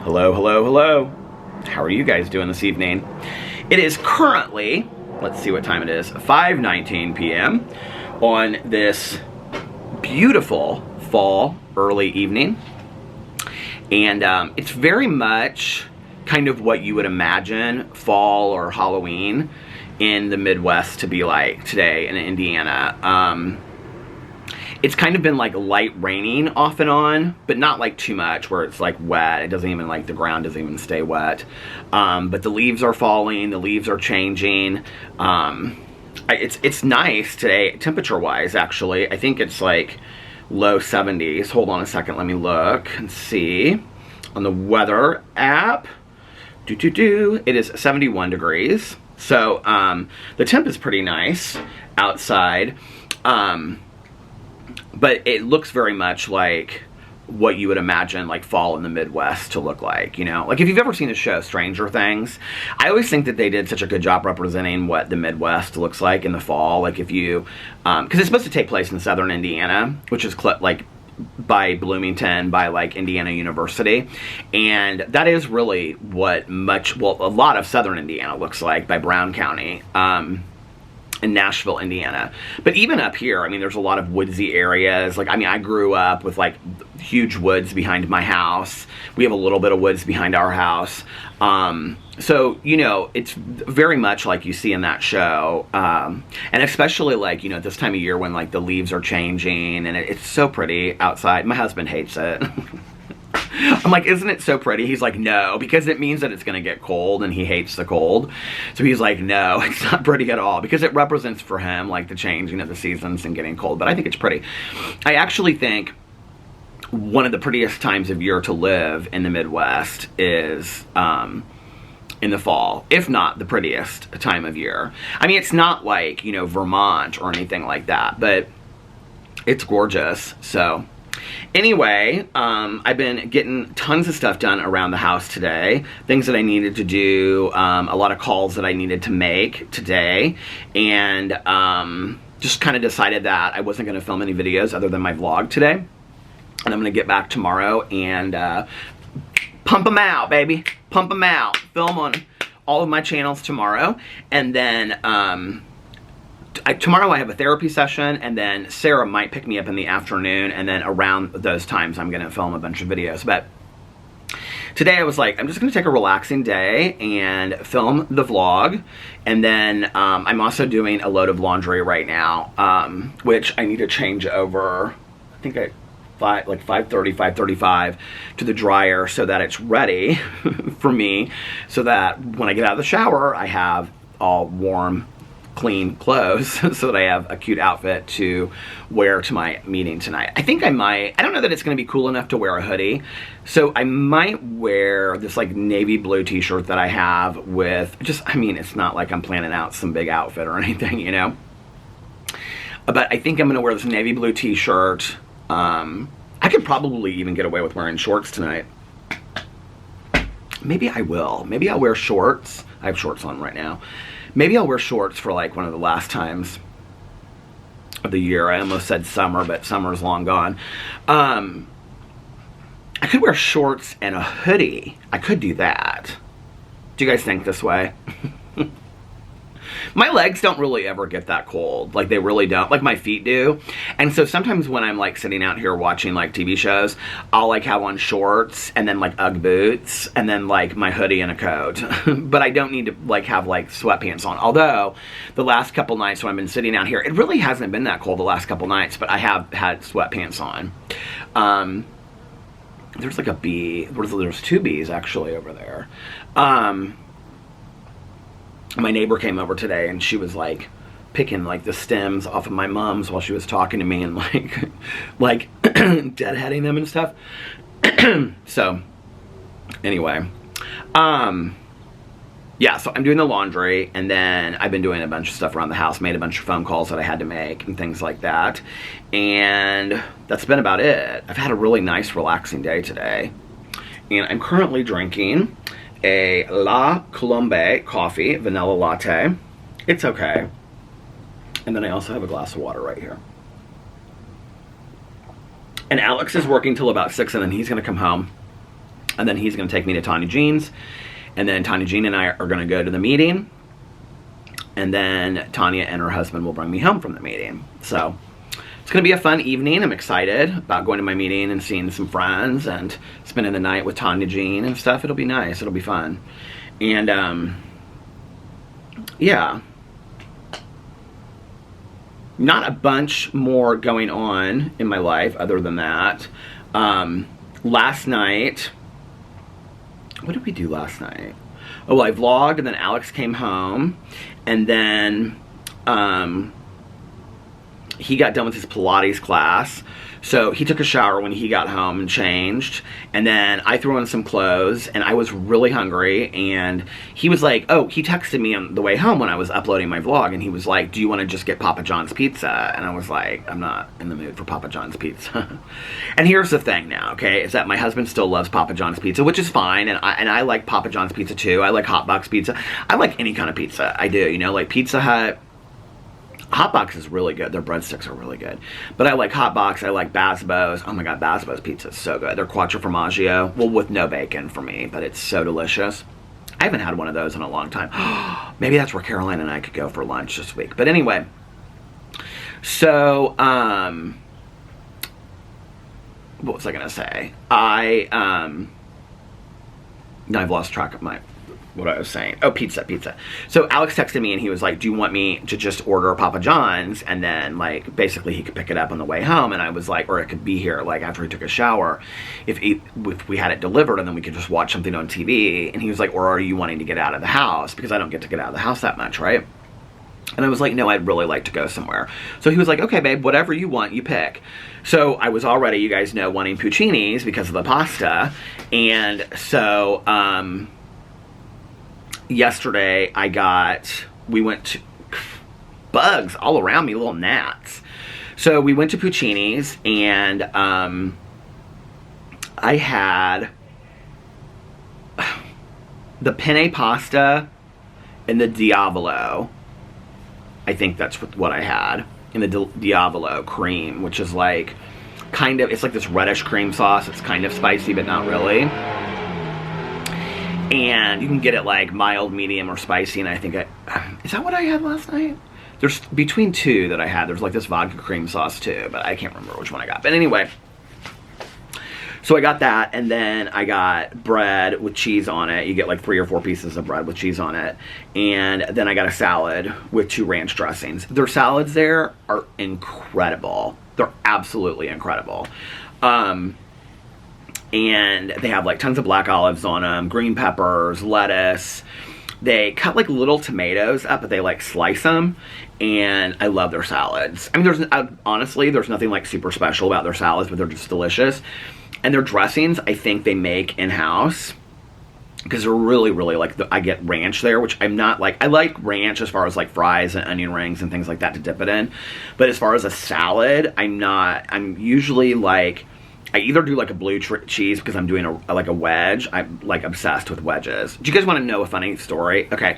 Hello, hello, hello. How are you guys doing this evening? It is currently, let's see what time it is, 5:19 p.m. on this beautiful fall early evening. And it's very much kind of what you would imagine fall or Halloween in the Midwest to be like today in Indiana. It's kind of been like light raining off and on, but not like too much where it's like wet. It doesn't even like the ground doesn't even stay wet. But the leaves are falling, the leaves are changing. It's nice today, temperature wise actually. I think it's like low 70s. Hold on a second, let me look and see. On the weather app, it is 71 degrees. So the temp is pretty nice outside. But it looks very much like what you would imagine like fall in the Midwest to look like, you know? Like if you've ever seen the show Stranger Things, I always think that they did such a good job representing what the Midwest looks like in the fall. Like if you, because it's supposed to take place in southern Indiana, which is like by Bloomington, by like Indiana University. And that is really what a lot of southern Indiana looks like by Brown County. In Nashville, Indiana. But even up here, I mean, there's a lot of woodsy areas. Like, I mean, I grew up with like huge woods behind my house. We have a little bit of woods behind our house. So, you know, it's very much like you see in that show. And especially like, you know, this time of year when like the leaves are changing and it's so pretty outside. My husband hates it. I'm like, isn't it so pretty? He's like, no, because it means that it's going to get cold and he hates the cold. So he's like, no, it's not pretty at all because it represents for him like the changing of the seasons and getting cold. But I think it's pretty. I actually think one of the prettiest times of year to live in the Midwest is in the fall, if not the prettiest time of year. I mean, it's not like, you know, Vermont or anything like that, but it's gorgeous. So anyway, I've been getting tons of stuff done around the house today. Things that I needed to do, a lot of calls that I needed to make today, and just kind of decided that I wasn't going to film any videos other than my vlog today. And I'm going to get back tomorrow and pump them out, baby. Pump them out. Film on all of my channels tomorrow. And then tomorrow I have a therapy session, and then Sarah might pick me up in the afternoon, and then around those times I'm going to film a bunch of videos. But today I was like, I'm just going to take a relaxing day and film the vlog, and then I'm also doing a load of laundry right now, which I need to change over, I think like 5:30, 5:35 to the dryer so that it's ready for me, so that when I get out of the shower I have all warm, clean clothes so that I have a cute outfit to wear to my meeting tonight. I think I don't know that it's going to be cool enough to wear a hoodie, so I might wear this like navy blue t-shirt that I have with just, I mean, it's not like I'm planning out some big outfit or anything, you know, but I think I'm going to wear this navy blue t-shirt. I could probably even get away with wearing shorts tonight. Maybe I will. Maybe I'll wear shorts. I have shorts on right now. Maybe I'll wear shorts for like one of the last times of the year. I almost said summer, but summer's long gone. I could wear shorts and a hoodie. I could do that. Do you guys think this way? My legs don't really ever get that cold. Like, they really don't. Like, my feet do. And so sometimes when I'm, like, sitting out here watching, like, TV shows, I'll, like, have on shorts and then, like, Ugg boots and then, like, my hoodie and a coat. But I don't need to, like, have, like, sweatpants on. Although, the last couple nights when I've been sitting out here, it really hasn't been that cold the last couple nights, but I have had sweatpants on. There's, like, a bee. There's two bees, actually, over there. My neighbor came over today and she was like picking like the stems off of my mom's while she was talking to me and like deadheading them and stuff. So anyway, yeah, so I'm doing the laundry, and then I've been doing a bunch of stuff around the house, made a bunch of phone calls that I had to make and things like that. And that's been about it. I've had a really nice relaxing day today. And I'm currently drinking a La Colombe coffee, vanilla latte. It's okay. And then I also have a glass of water right here. And Alex is working till about 6, and then he's going to come home. And then he's going to take me to Tanya Jean's. And then Tanya Jean and I are going to go to the meeting. And then Tanya and her husband will bring me home from the meeting. So it's going to be a fun evening. I'm excited about going to my meeting and seeing some friends and spending the night with Tanya Jean and stuff. It'll be nice. It'll be fun. And, yeah. Not a bunch more going on in my life other than that. Last night, what did we do last night? Oh, well, I vlogged, and then Alex came home, and then he got done with his Pilates class. So he took a shower when he got home and changed, and then I threw on some clothes, and I was really hungry, and he was like, oh, he texted me on the way home when I was uploading my vlog, and he was like, do you want to just get Papa John's pizza? And I was like, I'm not in the mood for Papa John's pizza. And here's the thing now, okay, is that my husband still loves Papa John's pizza, which is fine, and I like Papa John's pizza too. I like hot box pizza. I like any kind of pizza. I do, you know, like Pizza Hut. Hot Box is really good. Their breadsticks are really good. But I like Hot Box. I like Basbo's. Oh my god, Basbo's pizza is so good. Their Quattro Formaggio, well, with no bacon for me, but it's so delicious. I haven't had one of those in a long time. Maybe that's where Caroline and I could go for lunch this week. But anyway, so, what was I going to say? Now I've lost track of what I was saying. Oh, pizza. So Alex texted me and he was like, do you want me to just order Papa John's? And then, like, basically he could pick it up on the way home. And I was like, or it could be here, like, after he took a shower, if we had it delivered, and then we could just watch something on TV. And he was like, or are you wanting to get out of the house? Because I don't get to get out of the house that much, right? And I was like, no, I'd really like to go somewhere. So he was like, okay, babe, whatever you want, you pick. So I was already, you guys know, wanting Puccini's because of the pasta. And so, yesterday we went to bugs all around me, little gnats. So we went to Puccini's, and I had the penne pasta and the diavolo. I think that's what I had. And the diavolo cream, which is like kind of, it's like this reddish cream sauce. It's kind of spicy, but not really. And you can get it like mild, medium, or spicy. And I think is that what I had last night? There's between two that I had. There's like this vodka cream sauce too, but I can't remember which one I got. But anyway, so I got that, and then I got bread with cheese on it. You get like 3 or 4 pieces of bread with cheese on it. And then I got a salad with 2 ranch dressings. Their salads there are incredible. They're absolutely incredible. And they have like tons of black olives on them, green peppers, lettuce. They cut like little tomatoes up, but they like slice them. And I love their salads. I mean, honestly, there's nothing like super special about their salads, but they're just delicious. And their dressings, I think they make in-house. Because they're really, really like, I get ranch there, which I'm not like, I like ranch as far as like fries and onion rings and things like that to dip it in. But as far as a salad, I'm usually like, I either do like a blue cheese because I'm doing like a wedge. I'm like obsessed with wedges. Do you guys want to know a funny story? Okay.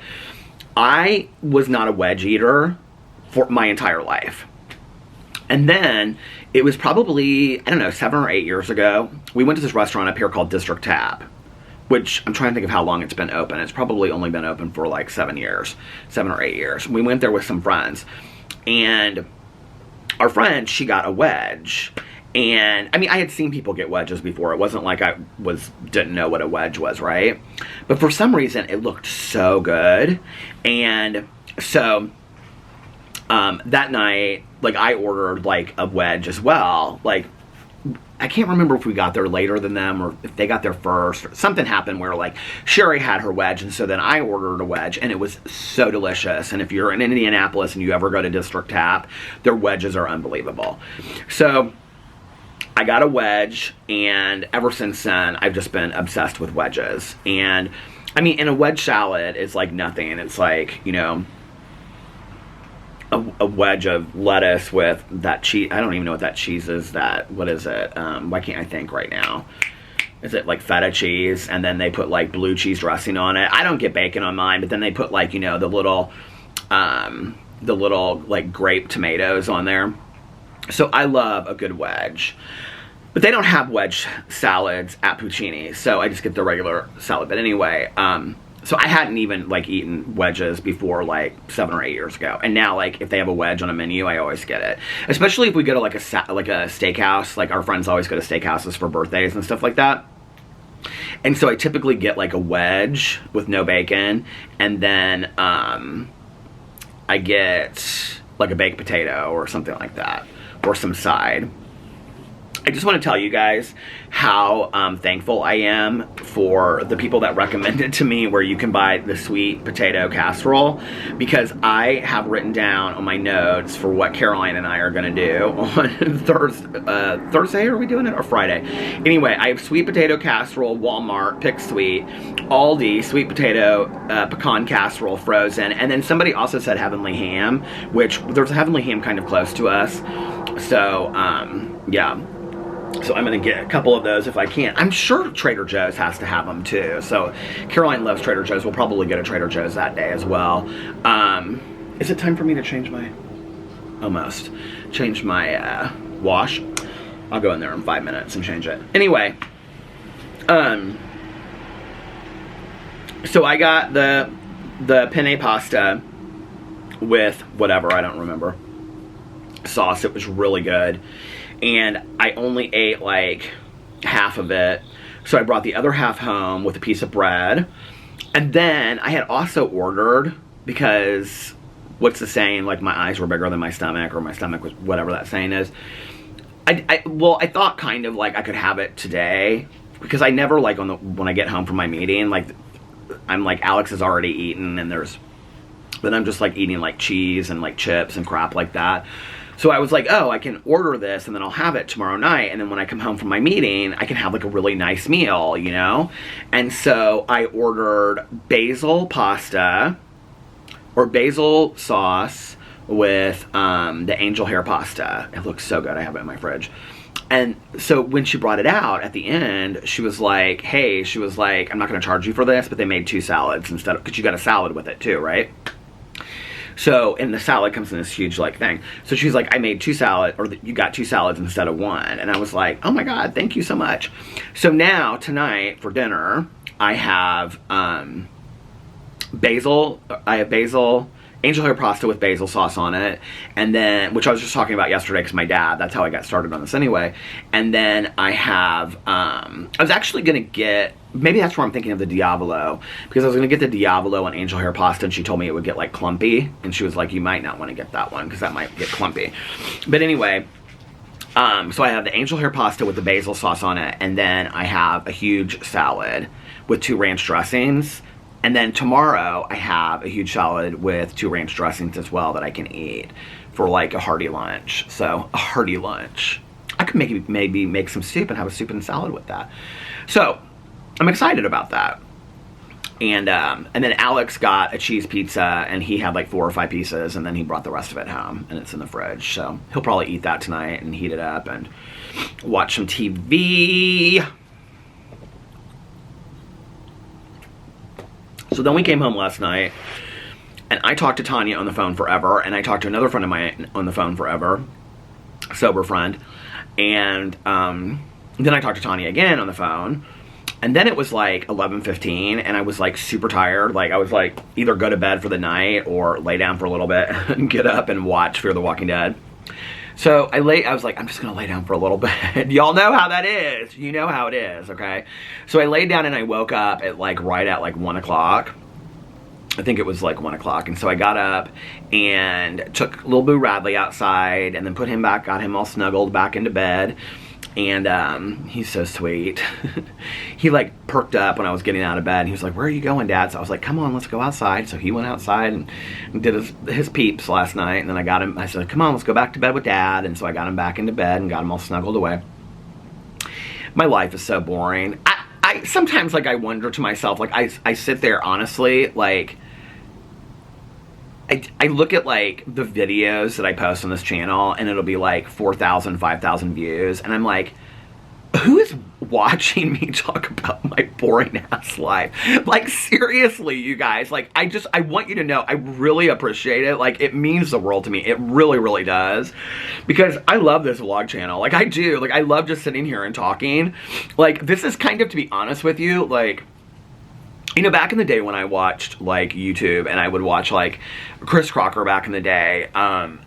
I was not a wedge eater for my entire life. And then it was probably, I don't know, 7 or 8 years ago, we went to this restaurant up here called District Tap, which I'm trying to think of how long it's been open. It's probably only been open for like 7 or 8 years. We went there with some friends, and our friend, she got a wedge. And, I mean, I had seen people get wedges before. It wasn't like I didn't know what a wedge was, right? But for some reason, it looked so good. And so, that night, like, I ordered, like, a wedge as well. Like, I can't remember if we got there later than them or if they got there first. Or something happened where, like, Sherry had her wedge, and so then I ordered a wedge, and it was so delicious. And if you're in Indianapolis and you ever go to District Tap, their wedges are unbelievable. So I got a wedge, and ever since then, I've just been obsessed with wedges. And, I mean, in a wedge salad, it's like nothing. It's like, you know, a wedge of lettuce with that cheese. I don't even know what that cheese is. What is it? Why can't I think right now? Is it like feta cheese? And then they put like blue cheese dressing on it. I don't get bacon on mine, but then they put like, you know, the little like grape tomatoes on there. So I love a good wedge. But they don't have wedge salads at Puccini, so I just get the regular salad. But anyway, so I hadn't even like eaten wedges before like 7 or 8 years ago, and now like if they have a wedge on a menu, I always get it. Especially if we go to like a steakhouse. Like our friends always go to steakhouses for birthdays and stuff like that. And so I typically get like a wedge with no bacon, and then I get like a baked potato or something like that, or some side. I just want to tell you guys how thankful I am for the people that recommended to me where you can buy the sweet potato casserole, because I have written down on my notes for what Caroline and I are going to do on Thursday, are we doing it, or Friday? Anyway, I have sweet potato casserole, Walmart, Pick Sweet, Aldi, sweet potato pecan casserole frozen, and then somebody also said Heavenly Ham, which there's a Heavenly Ham kind of close to us, so yeah. So I'm going to get a couple of those if I can. I'm sure Trader Joe's has to have them too. So Caroline loves Trader Joe's. We'll probably get a Trader Joe's that day as well. Is it time for me to change my... Almost. Change my wash? I'll go in there in 5 minutes and change it. Anyway. So I got the penne pasta with whatever, I don't remember, sauce. It was really good. And I only ate like half of it, so I brought the other half home with a piece of bread. And then I had also ordered, because what's the saying, like my eyes were bigger than my stomach, or my stomach was, whatever that saying is. Well, I thought kind of like I could have it today, because I never like when I get home from my meeting, like I'm like, Alex has already eaten, and then I'm just like eating like cheese and like chips and crap like that. So I was like, oh, I can order this and then I'll have it tomorrow night. And then when I come home from my meeting, I can have like a really nice meal, you know? And so I ordered basil pasta, or basil sauce with the angel hair pasta. It looks so good. I have it in my fridge. And so when she brought it out at the end, she was like, hey, she was like, I'm not going to charge you for this, but they made 2 salads instead of, because you got a salad with it too, right? So, and the salad comes in this huge, like, thing. So she's like, I made 2 salads, or you got 2 salads instead of 1. And I was like, oh my God, thank you so much. So now, tonight, for dinner, I have basil, angel hair pasta with basil sauce on it. And then, which I was just talking about yesterday, because my dad, that's how I got started on this anyway. And then I have, I was actually going to get, maybe that's where I'm thinking of the Diavolo, because I was going to get the Diavolo and angel hair pasta, and she told me it would get like clumpy, and she was like, you might not want to get that one because that might get clumpy. But anyway, so I have the angel hair pasta with the basil sauce on it, and then I have a huge salad with 2 ranch dressings, and then tomorrow I have a huge salad with 2 ranch dressings as well that I can eat for like a hearty lunch. So a hearty lunch. I could maybe make some soup and have a soup and salad with that. So I'm excited about that. And then Alex got a cheese pizza, and he had like 4 or 5 pieces, and then he brought the rest of it home, and it's in the fridge. So he'll probably eat that tonight and heat it up and watch some TV. So then we came home last night, and I talked to Tanya on the phone forever, and I talked to another friend of mine on the phone forever, sober friend, and then I talked to Tanya again on the phone. And then it was like 11:15, and I was like super tired. Like I was like either go to bed for the night or lay down for a little bit and get up and watch Fear the Walking Dead. So I was like, I'm just gonna lay down for a little bit. Y'all know how that is. You know how it is, okay? So I laid down and I woke up at like right at like 1 o'clock. I think it was like 1 o'clock. And so I got up and took little Boo Radley outside and then put him back, got him all snuggled back into bed. And he's so sweet. He like perked up when I was getting out of bed, and he was like, where are you going, Dad? So I was like, come on, let's go outside. So he went outside and did his peeps last night, and then I said, come on, let's go back to bed with Dad. And so I got him back into bed and got him all snuggled away. My life is so boring. I sometimes like I wonder to myself, like I sit there honestly, like I look at like the videos that I post on this channel, and it'll be like 4,000, 5,000 views, and I'm like, watching me talk about my boring ass life. Like, seriously, you guys, like, I want you to know, I really appreciate it. Like, it means the world to me. It really, really does. Because I love this vlog channel. Like, I do. Like, I love just sitting here and talking. Like, this is kind of, to be honest with you, like, you know, back in the day when I watched, like, YouTube, and I would watch, like, Chris Crocker back in the day,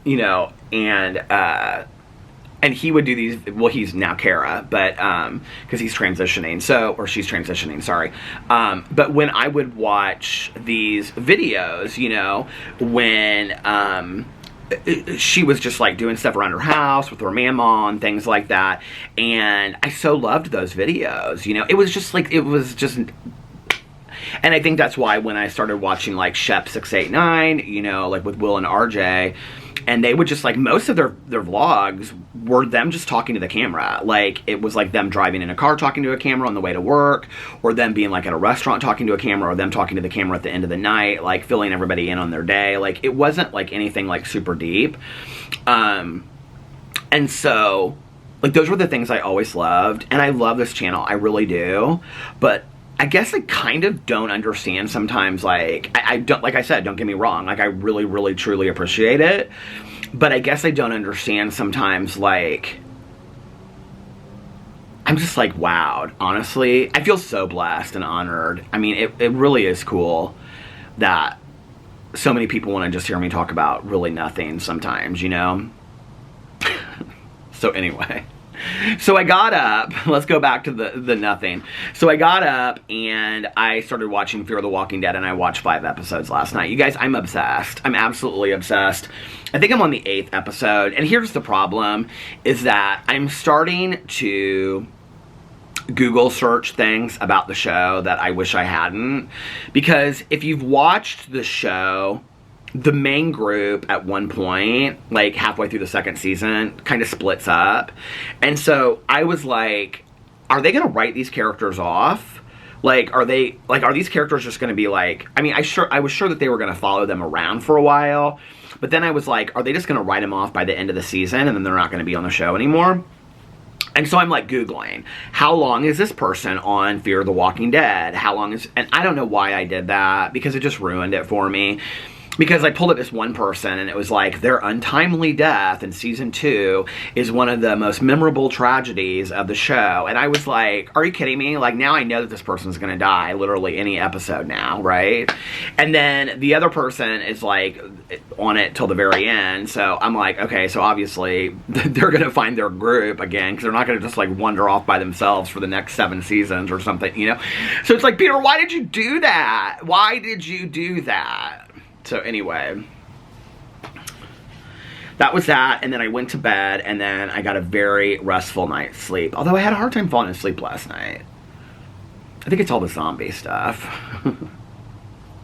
you know, and he would do these, well, he's now Kara, but, because he's transitioning, so, or she's transitioning, sorry. But when I would watch these videos, you know, when, she was just, like, doing stuff around her house with her mama and things like that, and I so loved those videos, you know. It was just, like, it was just... And I think that's why when I started watching, like, Shep 689, you know, like, with Will and RJ, and they would just, like, most of their vlogs were them just talking to the camera. Like, it was, like, them driving in a car talking to a camera on the way to work, or them being, like, at a restaurant talking to a camera, or them talking to the camera at the end of the night, like, filling everybody in on their day. Like, it wasn't, like, anything, like, super deep. And so, like, those were the things I always loved, and I love this channel. I really do. But I guess I kind of don't understand sometimes, like, I don't, like I said, don't get me wrong, like, I really, really, truly appreciate it, but I guess I don't understand sometimes, like, I'm just, like, wowed, honestly. I feel so blessed and honored. I mean, it really is cool that so many people want to just hear me talk about really nothing sometimes, you know? So anyway. So I got up, let's go back to the nothing. So I got up and I started watching Fear the Walking Dead, and I watched 5 episodes last night. You guys, I'm obsessed. I'm absolutely obsessed. I think I'm on the 8th episode, and here's the problem, is that I'm starting to Google search things about the show that I wish I hadn't. Because if you've watched the show, the main group at one point, like halfway through the 2nd season, kind of splits up. And so I was like, are they going to write these characters off? Like, are these characters just going to be like, I mean, I was sure that they were going to follow them around for a while. But then I was like, are they just going to write them off by the end of the season and then they're not going to be on the show anymore? And so I'm like Googling, how long is this person on Fear the Walking Dead? How long is, and I don't know why I did that, because it just ruined it for me. Because I pulled up this one person, and it was like, their untimely death in season 2 is one of the most memorable tragedies of the show. And I was like, are you kidding me? Like, now I know that this person's gonna die literally any episode now, right? And then the other person is like on it till the very end. So I'm like, okay, so obviously they're gonna find their group again, because they're not gonna just like wander off by themselves for the next 7 seasons or something, you know? So it's like, Peter, why did you do that? Why did you do that? So anyway, that was that, and then I went to bed, and then I got a very restful night's sleep. Although I had a hard time falling asleep last night. I think it's all the zombie stuff.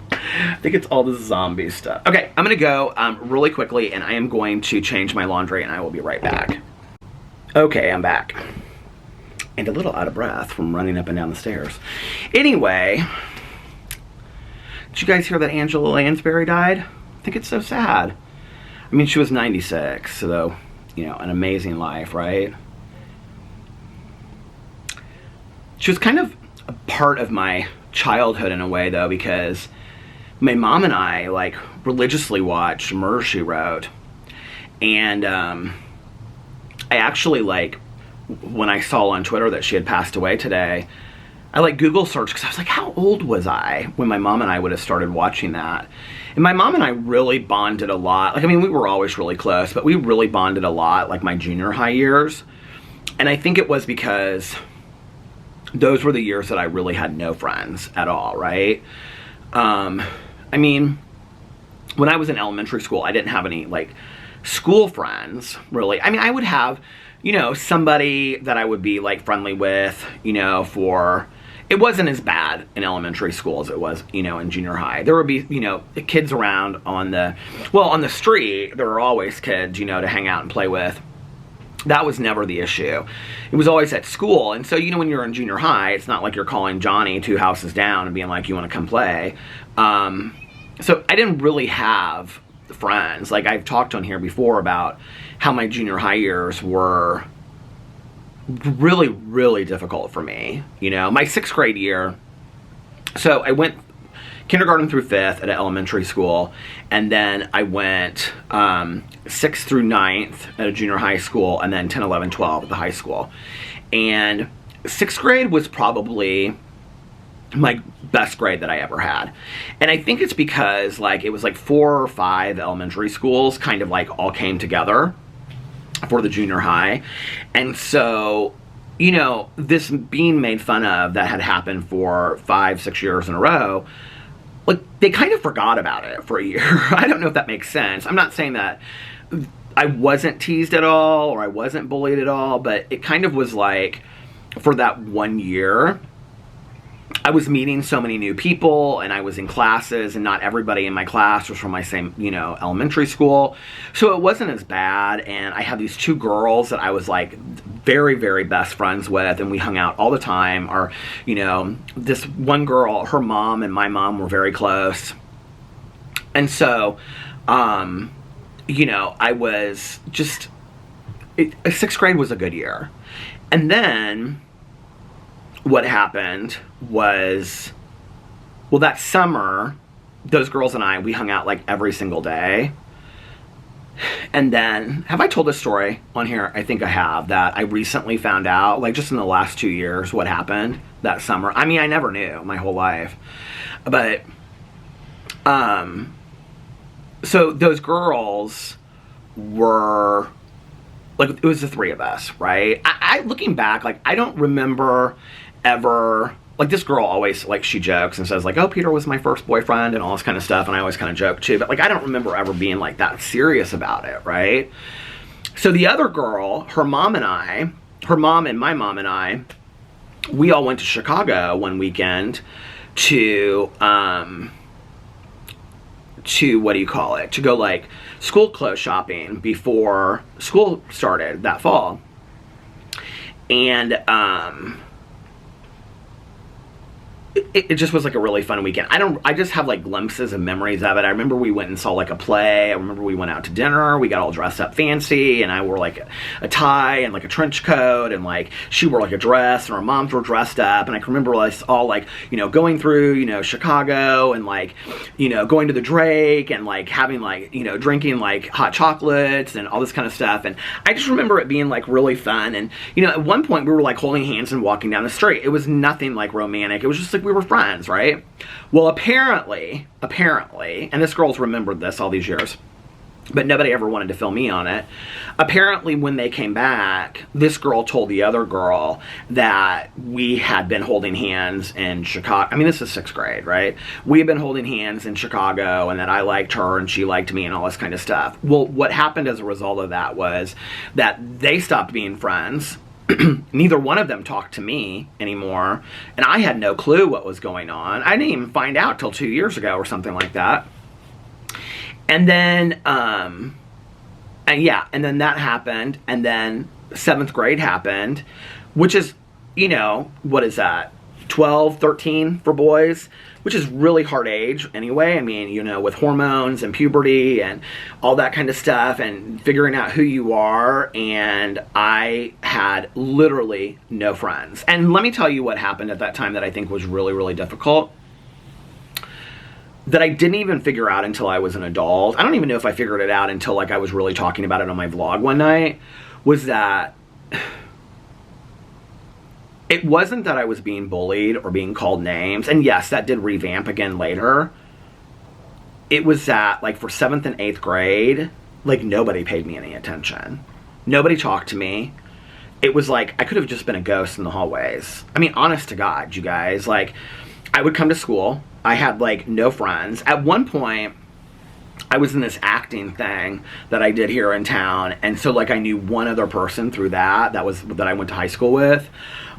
I think it's all the zombie stuff. Okay, I'm gonna go really quickly, and I am going to change my laundry, and I will be right back. Okay, I'm back. And a little out of breath from running up and down the stairs. Anyway, did you guys hear that Angela Lansbury died? I think it's so sad. I mean, she was 96, so, you know, an amazing life, right? She was kind of a part of my childhood in a way, though, because my mom and I, like, religiously watched Murder, She Wrote. And I actually, like, when I saw on Twitter that she had passed away today, I like Google searched, because I was like, how old was I when my mom and I would have started watching that? And my mom and I really bonded a lot. Like, I mean, we were always really close, but we really bonded a lot, like my junior high years. And I think it was because those were the years that I really had no friends at all, right? I mean, when I was in elementary school, I didn't have any, like, school friends, really. I mean, I would have, you know, somebody that I would be, like, friendly with, you know, for... It wasn't as bad in elementary school as it was, you know, in junior high. There would be, you know, kids around on the... Well, on the street, there were always kids, you know, to hang out and play with. That was never the issue. It was always at school. And so, you know, when you're in junior high, it's not like you're calling Johnny 2 houses down and being like, you want to come play? So I didn't really have friends. Like, I've talked on here before about how my junior high years were really, really difficult for me. You know, my 6th grade year, so I went kindergarten through 5th at an elementary school, and then I went 6th through 9th at a junior high school, and then 10, 11, 12 at the high school. And 6th grade was probably my best grade that I ever had. And I think it's because, like, it was like 4 or 5 elementary schools kind of like all came together for the junior high. And so, you know, this being made fun of that had happened for 5, 6 years in a row, like, they kind of forgot about it for a year. I don't know if that makes sense. I'm not saying that I wasn't teased at all or I wasn't bullied at all, but it kind of was like, for that 1 year, I was meeting so many new people, and I was in classes, and not everybody in my class was from my same, you know, elementary school. So it wasn't as bad, and I had these 2 girls that I was, like, very, very best friends with, and we hung out all the time. Or, you know, this one girl, her mom and my mom were very close. And so, you know, I was just... 6th grade was a good year. And then what happened was, well, that summer, those girls and I, we hung out like every single day. And then, have I told this story on here? I think I have, that I recently found out, like just in the last 2 years, what happened that summer. I mean, I never knew my whole life. But, so those girls were, like, it was the 3 of us, right? I looking back, like, I don't remember ever, like, this girl always, like, she jokes and says, like, oh, Peter was my first boyfriend and all this kind of stuff, and I always kind of joke too, but, like, I don't remember ever being, like, that serious about it, right? So the other girl, her mom and my mom and I, we all went to Chicago one weekend to what do you call it, to go, like, school clothes shopping before school started that fall. And it just was like a really fun weekend. I just have like glimpses and memories of it. I remember we went and saw like a play. I remember we went out to dinner. We got all dressed up fancy, and I wore like a tie and like a trench coat, and like she wore like a dress, and our moms were dressed up. And I can remember us all, like, you know, going through, you know, Chicago, and like, you know, going to the Drake, and like having, like, you know, drinking like hot chocolates and all this kind of stuff. And I just remember it being like really fun. And, you know, at one point we were like holding hands and walking down the street. It was nothing like romantic. It was just like we were friends, right? Well, apparently, and this girl's remembered this all these years, but nobody ever wanted to fill me on it. Apparently, when they came back, this girl told the other girl that we had been holding hands in Chicago. I mean, this is 6th grade, right? We had been holding hands in Chicago, and that I liked her and she liked me and all this kind of stuff. Well, what happened as a result of that was that they stopped being friends. Neither one of them talked to me anymore, and I had no clue what was going on. I didn't even find out till 2 years ago or something like that. And then, and then that happened, and then 7th grade happened, which is, you know, what is that, 12, 13 for boys, which is really hard age anyway. I mean, you know, with hormones and puberty and all that kind of stuff and figuring out who you are. And I had literally no friends. And let me tell you what happened at that time that I think was really, really difficult, that I didn't even figure out until I was an adult. I don't even know if I figured it out until, like, I was really talking about it on my vlog one night, was that it wasn't that I was being bullied or being called names. And yes, that did revamp again later. It was that, like, for 7th and 8th grade, like, nobody paid me any attention. Nobody talked to me. It was like I could have just been a ghost in the hallways. I mean, honest to God, you guys. Like, I would come to school. I had, like, no friends. At one point, I was in this acting thing that I did here in town, and so, like, I knew one other person through that I went to high school with,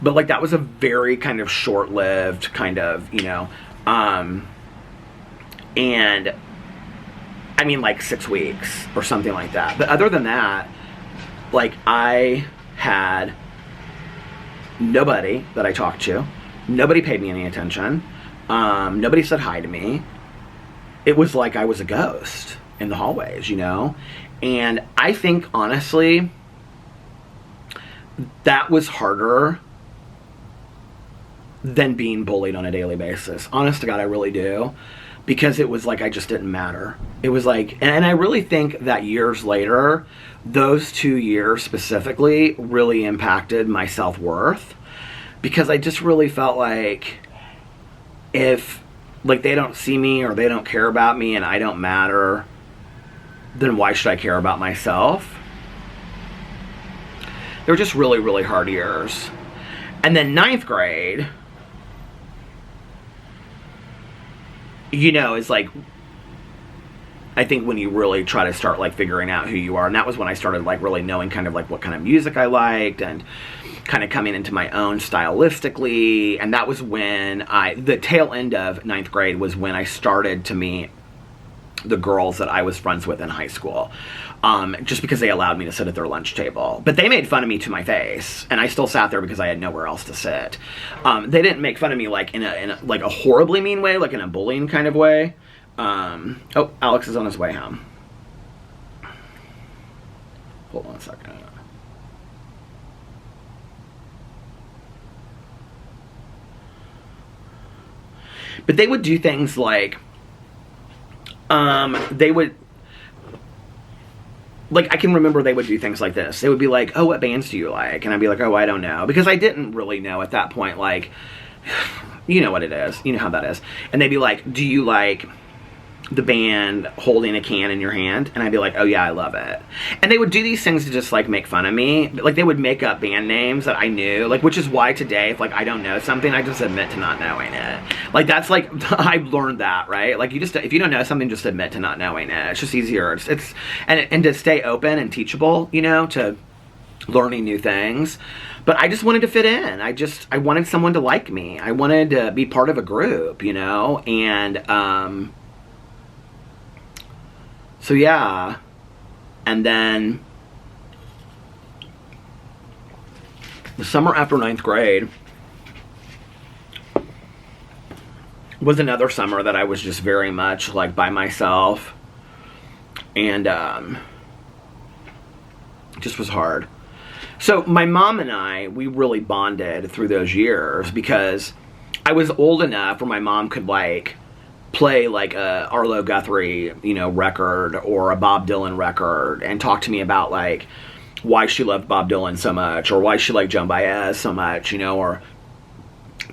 but, like, that was a very kind of short-lived kind of, you know, and I mean, like, 6 weeks or something like that. But other than that, like, I had nobody that I talked to. Nobody paid me any attention. Nobody said hi to me. It was like I was a ghost in the hallways, you know? And I think, honestly, that was harder than being bullied on a daily basis. Honest to God, I really do. Because it was like I just didn't matter. It was like, and I really think that years later, those 2 years specifically really impacted my self-worth. Because I just really felt like if like they don't see me or they don't care about me and I don't matter, then why should I care about myself? They were just really, really hard years. And then 9th grade, you know, is like, I think when you really try to start like figuring out who you are. And that was when I started like really knowing kind of like what kind of music I liked and kind of coming into my own stylistically. And that was when the tail end of 9th grade was when I started to meet the girls that I was friends with in high school. Just because they allowed me to sit at their lunch table. But they made fun of me to my face, and I still sat there because I had nowhere else to sit. They didn't make fun of me like in a like a horribly mean way, like in a bullying kind of way. Oh, Alex is on his way home. Hold on a second. But they would do things like, they would, like, I can remember they would do things like this. They would be like, oh, what bands do you like? And I'd be like, oh, I don't know. Because I didn't really know at that point, like, you know what it is. You know how that is. And they'd be like, do you like the band Holding a Can in Your Hand? And I'd be like, oh yeah, I love it. And they would do these things to just like make fun of me. Like they would make up band names that I knew, like, which is why today if like I don't know something, I just admit to not knowing it. Like that's like I've learned that, right? Like you just, if you don't know something, just admit to not knowing it. It's just easier. It's and to stay open and teachable, you know, to learning new things. But I just wanted to fit in. I wanted someone to like me. I wanted to be part of a group, you know, and so yeah, and then the summer after 9th grade was another summer that I was just very much like by myself, and just was hard. So my mom and I, we really bonded through those years because I was old enough where my mom could like play like a Arlo Guthrie, you know, record or a Bob Dylan record and talk to me about like why she loved Bob Dylan so much or why she liked Joan Baez so much, you know, or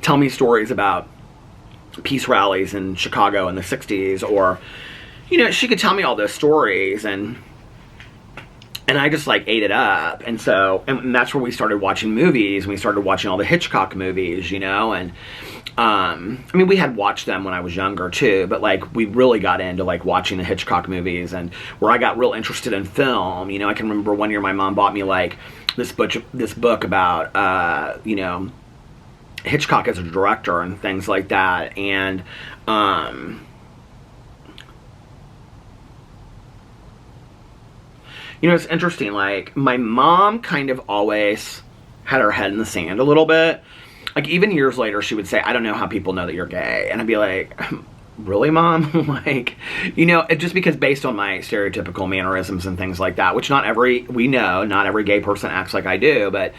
tell me stories about peace rallies in Chicago in the 60s, or, you know, she could tell me all those stories, and I just like ate it up. And so, and that's where we started watching movies, and we started watching all the Hitchcock movies, you know, and I mean, we had watched them when I was younger too, but like we really got into like watching the Hitchcock movies, and where I got real interested in film. You know, I can remember one year my mom bought me like this book about you know, Hitchcock as a director and things like that. And you know, it's interesting, like my mom kind of always had her head in the sand a little bit. Like, even years later, she would say, I don't know how people know that you're gay. And I'd be like, really, Mom? Like, you know, just because based on my stereotypical mannerisms and things like that, which not every gay person acts like I do, but,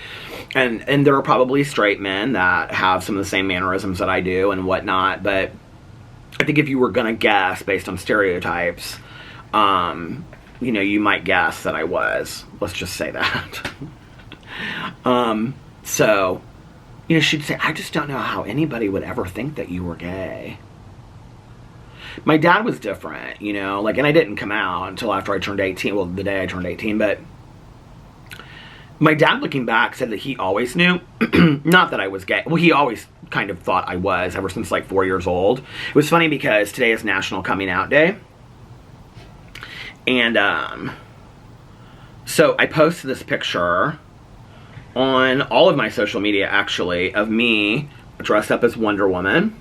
and there are probably straight men that have some of the same mannerisms that I do and whatnot, but I think if you were going to guess based on stereotypes, you know, you might guess that I was. Let's just say that. So, you know, she'd say, I just don't know how anybody would ever think that you were gay. My dad was different, you know, like, and I didn't come out until after I turned 18, well, the day I turned 18, but my dad, looking back, said that he always knew, not that I was gay, well, he always kind of thought I was ever since like 4 years old. It was funny because today is National Coming Out Day, and so I posted this picture on all of my social media, actually, of me dressed up as Wonder Woman.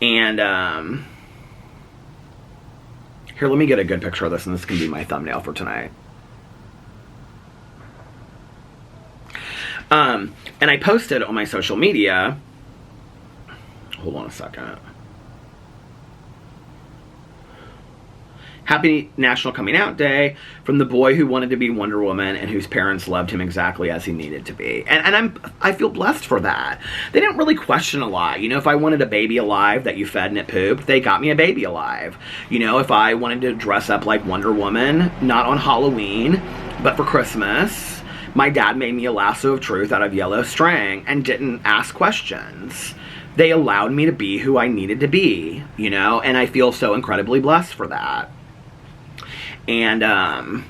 And here, let me get a good picture of this, and this can be my thumbnail for tonight. And I posted on my social media, hold on a second. Happy National Coming Out Day from the boy who wanted to be Wonder Woman and whose parents loved him exactly as he needed to be. And I feel blessed for that. They didn't really question a lot. You know, if I wanted a baby alive that you fed and it pooped, they got me a baby alive. You know, if I wanted to dress up like Wonder Woman, not on Halloween, but for Christmas, my dad made me a lasso of truth out of yellow string and didn't ask questions. They allowed me to be who I needed to be, you know, and I feel so incredibly blessed for that. And,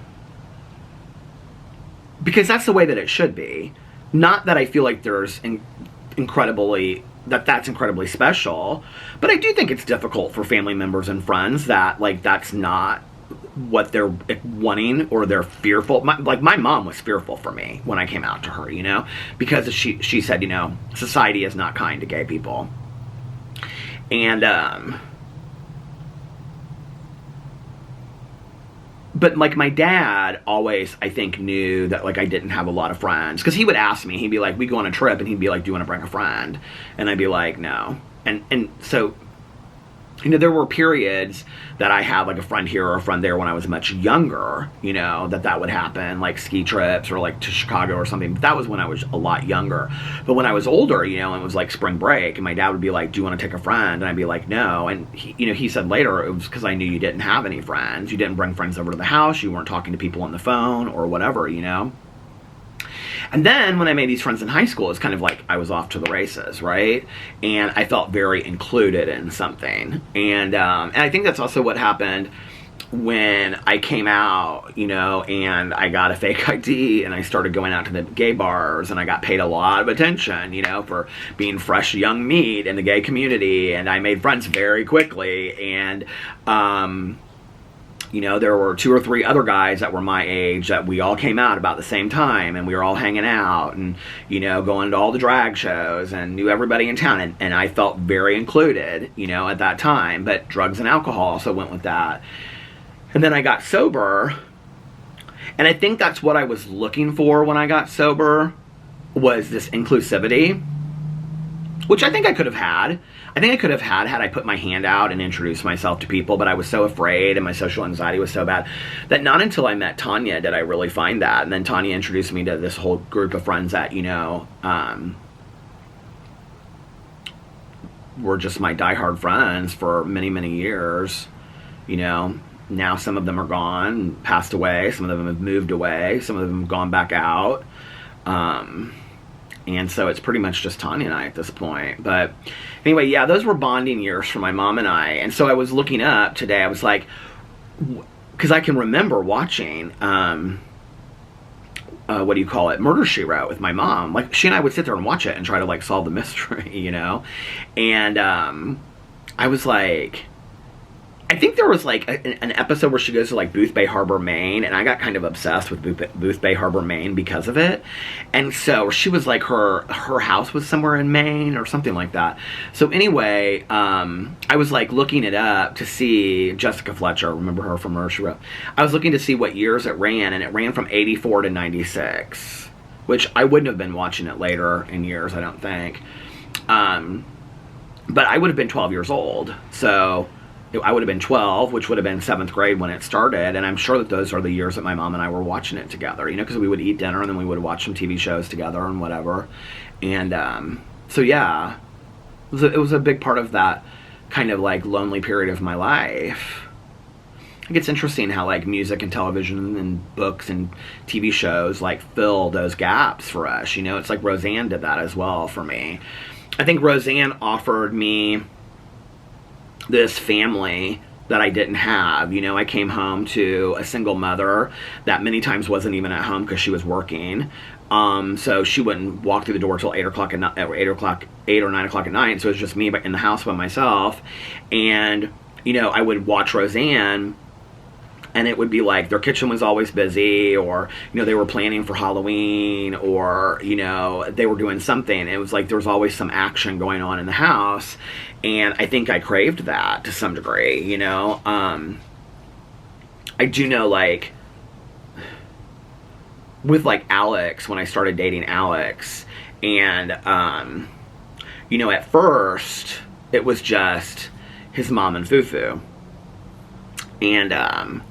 because that's the way that it should be. Not that I feel like there's that's incredibly special, but I do think it's difficult for family members and friends that, like, that's not what they're wanting, or they're fearful. My mom was fearful for me when I came out to her, you know, because she said, you know, society is not kind to gay people. And, but, like, my dad always, I think, knew that, like, I didn't have a lot of friends. Because he would ask me, he'd be like, we'd go on a trip, and he'd be like, do you want to bring a friend? And I'd be like, no. And so, you know, there were periods that I had, like, a friend here or a friend there when I was much younger, you know, that would happen, like ski trips or, like, to Chicago or something. But that was when I was a lot younger. But when I was older, you know, and it was, like, spring break, and my dad would be like, do you want to take a friend? And I'd be like, no. And, he, you know, he said later it was because I knew you didn't have any friends. You didn't bring friends over to the house. You weren't talking to people on the phone or whatever, you know. And then when I made these friends in high school, it's kind of like I was off to the races, right? And I felt very included in something. And I think that's also what happened when I came out, you know, and I got a fake ID and I started going out to the gay bars, and I got paid a lot of attention, you know, for being fresh young meat in the gay community. And I made friends very quickly. And, you know, there were 2 or 3 other guys that were my age that we all came out about the same time, and we were all hanging out and, you know, going to all the drag shows and knew everybody in town. And I felt very included, you know, at that time. But drugs and alcohol also went with that. And then I got sober. And I think that's what I was looking for when I got sober, was this inclusivity, which I think I could have had. I think I could have had I put my hand out and introduced myself to people, but I was so afraid and my social anxiety was so bad that not until I met Tanya did I really find that. And then Tanya introduced me to this whole group of friends that, you know, were just my diehard friends for many, many years. You know, now some of them are gone, passed away. Some of them have moved away. Some of them have gone back out. And so it's pretty much just Tanya and I at this point. But anyway, yeah, those were bonding years for my mom and I. And so I was looking up today. I was like, because I can remember watching, what do you call it, Murder, She Wrote with my mom. Like, she and I would sit there and watch it and try to, like, solve the mystery, you know? And I was like, I think there was, like, an episode where she goes to, like, Boothbay Harbor, Maine, and I got kind of obsessed with Boothbay Harbor, Maine because of it. And so she was, like, her house was somewhere in Maine or something like that. So anyway, I was, like, looking it up to see Jessica Fletcher, remember her from Murder, She Wrote. I was looking to see what years it ran, and it ran from 84 to 96, which I wouldn't have been watching it later in years, I don't think. But I would have been 12 years old, so I would have been 12, which would have been 7th grade when it started, and I'm sure that those are the years that my mom and I were watching it together, you know, because we would eat dinner and then we would watch some TV shows together and whatever. And so yeah, it was a big part of that kind of, like, lonely period of my life. I think it's interesting how, like, music and television and books and TV shows, like, fill those gaps for us, you know. It's like Roseanne did that as well for me. I think Roseanne offered me this family that I didn't have. You know, I came home to a single mother that many times wasn't even at home because she was working. So she wouldn't walk through the door till 8 or 9 o'clock at night. So it was just me in the house by myself. And, you know, I would watch Roseanne, and it would be like their kitchen was always busy, or, you know, they were planning for Halloween, or, you know, they were doing something. It was like there was always some action going on in the house. And I think I craved that to some degree, you know. I do know, like, with, like, Alex, when I started dating Alex, and, you know, at first, it was just his mom and Fufu. And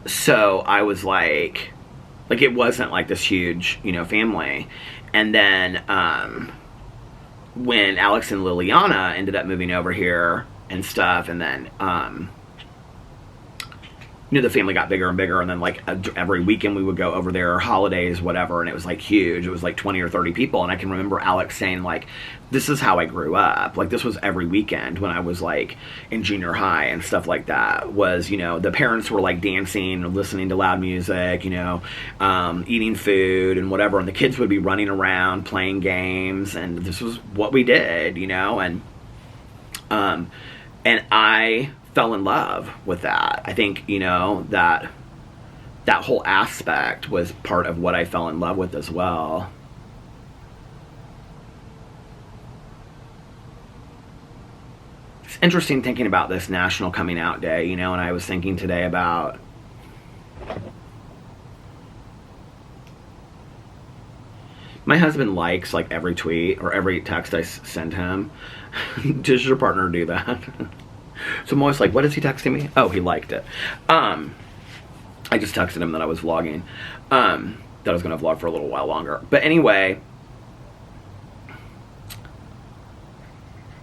so I was like it wasn't like this huge, you know, family. And then when Alex and Liliana ended up moving over here and stuff, and then you know, the family got bigger and bigger, and then like every weekend we would go over there, holidays, whatever, and it was like huge. It was like 20 or 30 people, and I can remember Alex saying like, this is how I grew up. Like, this was every weekend when I was like in junior high and stuff like that. Was, you know, the parents were like dancing, listening to loud music, you know, eating food and whatever, and the kids would be running around playing games, and this was what we did, you know. And I fell in love with that. I think, you know, that whole aspect was part of what I fell in love with as well. It's interesting thinking about this National Coming Out Day, you know, and I was thinking today about my husband likes like every tweet or every text I send him. Does your partner do that? So I'm always like, what is he texting me? Oh, he liked it. I just texted him that I was vlogging. That I was going to vlog for a little while longer. But anyway,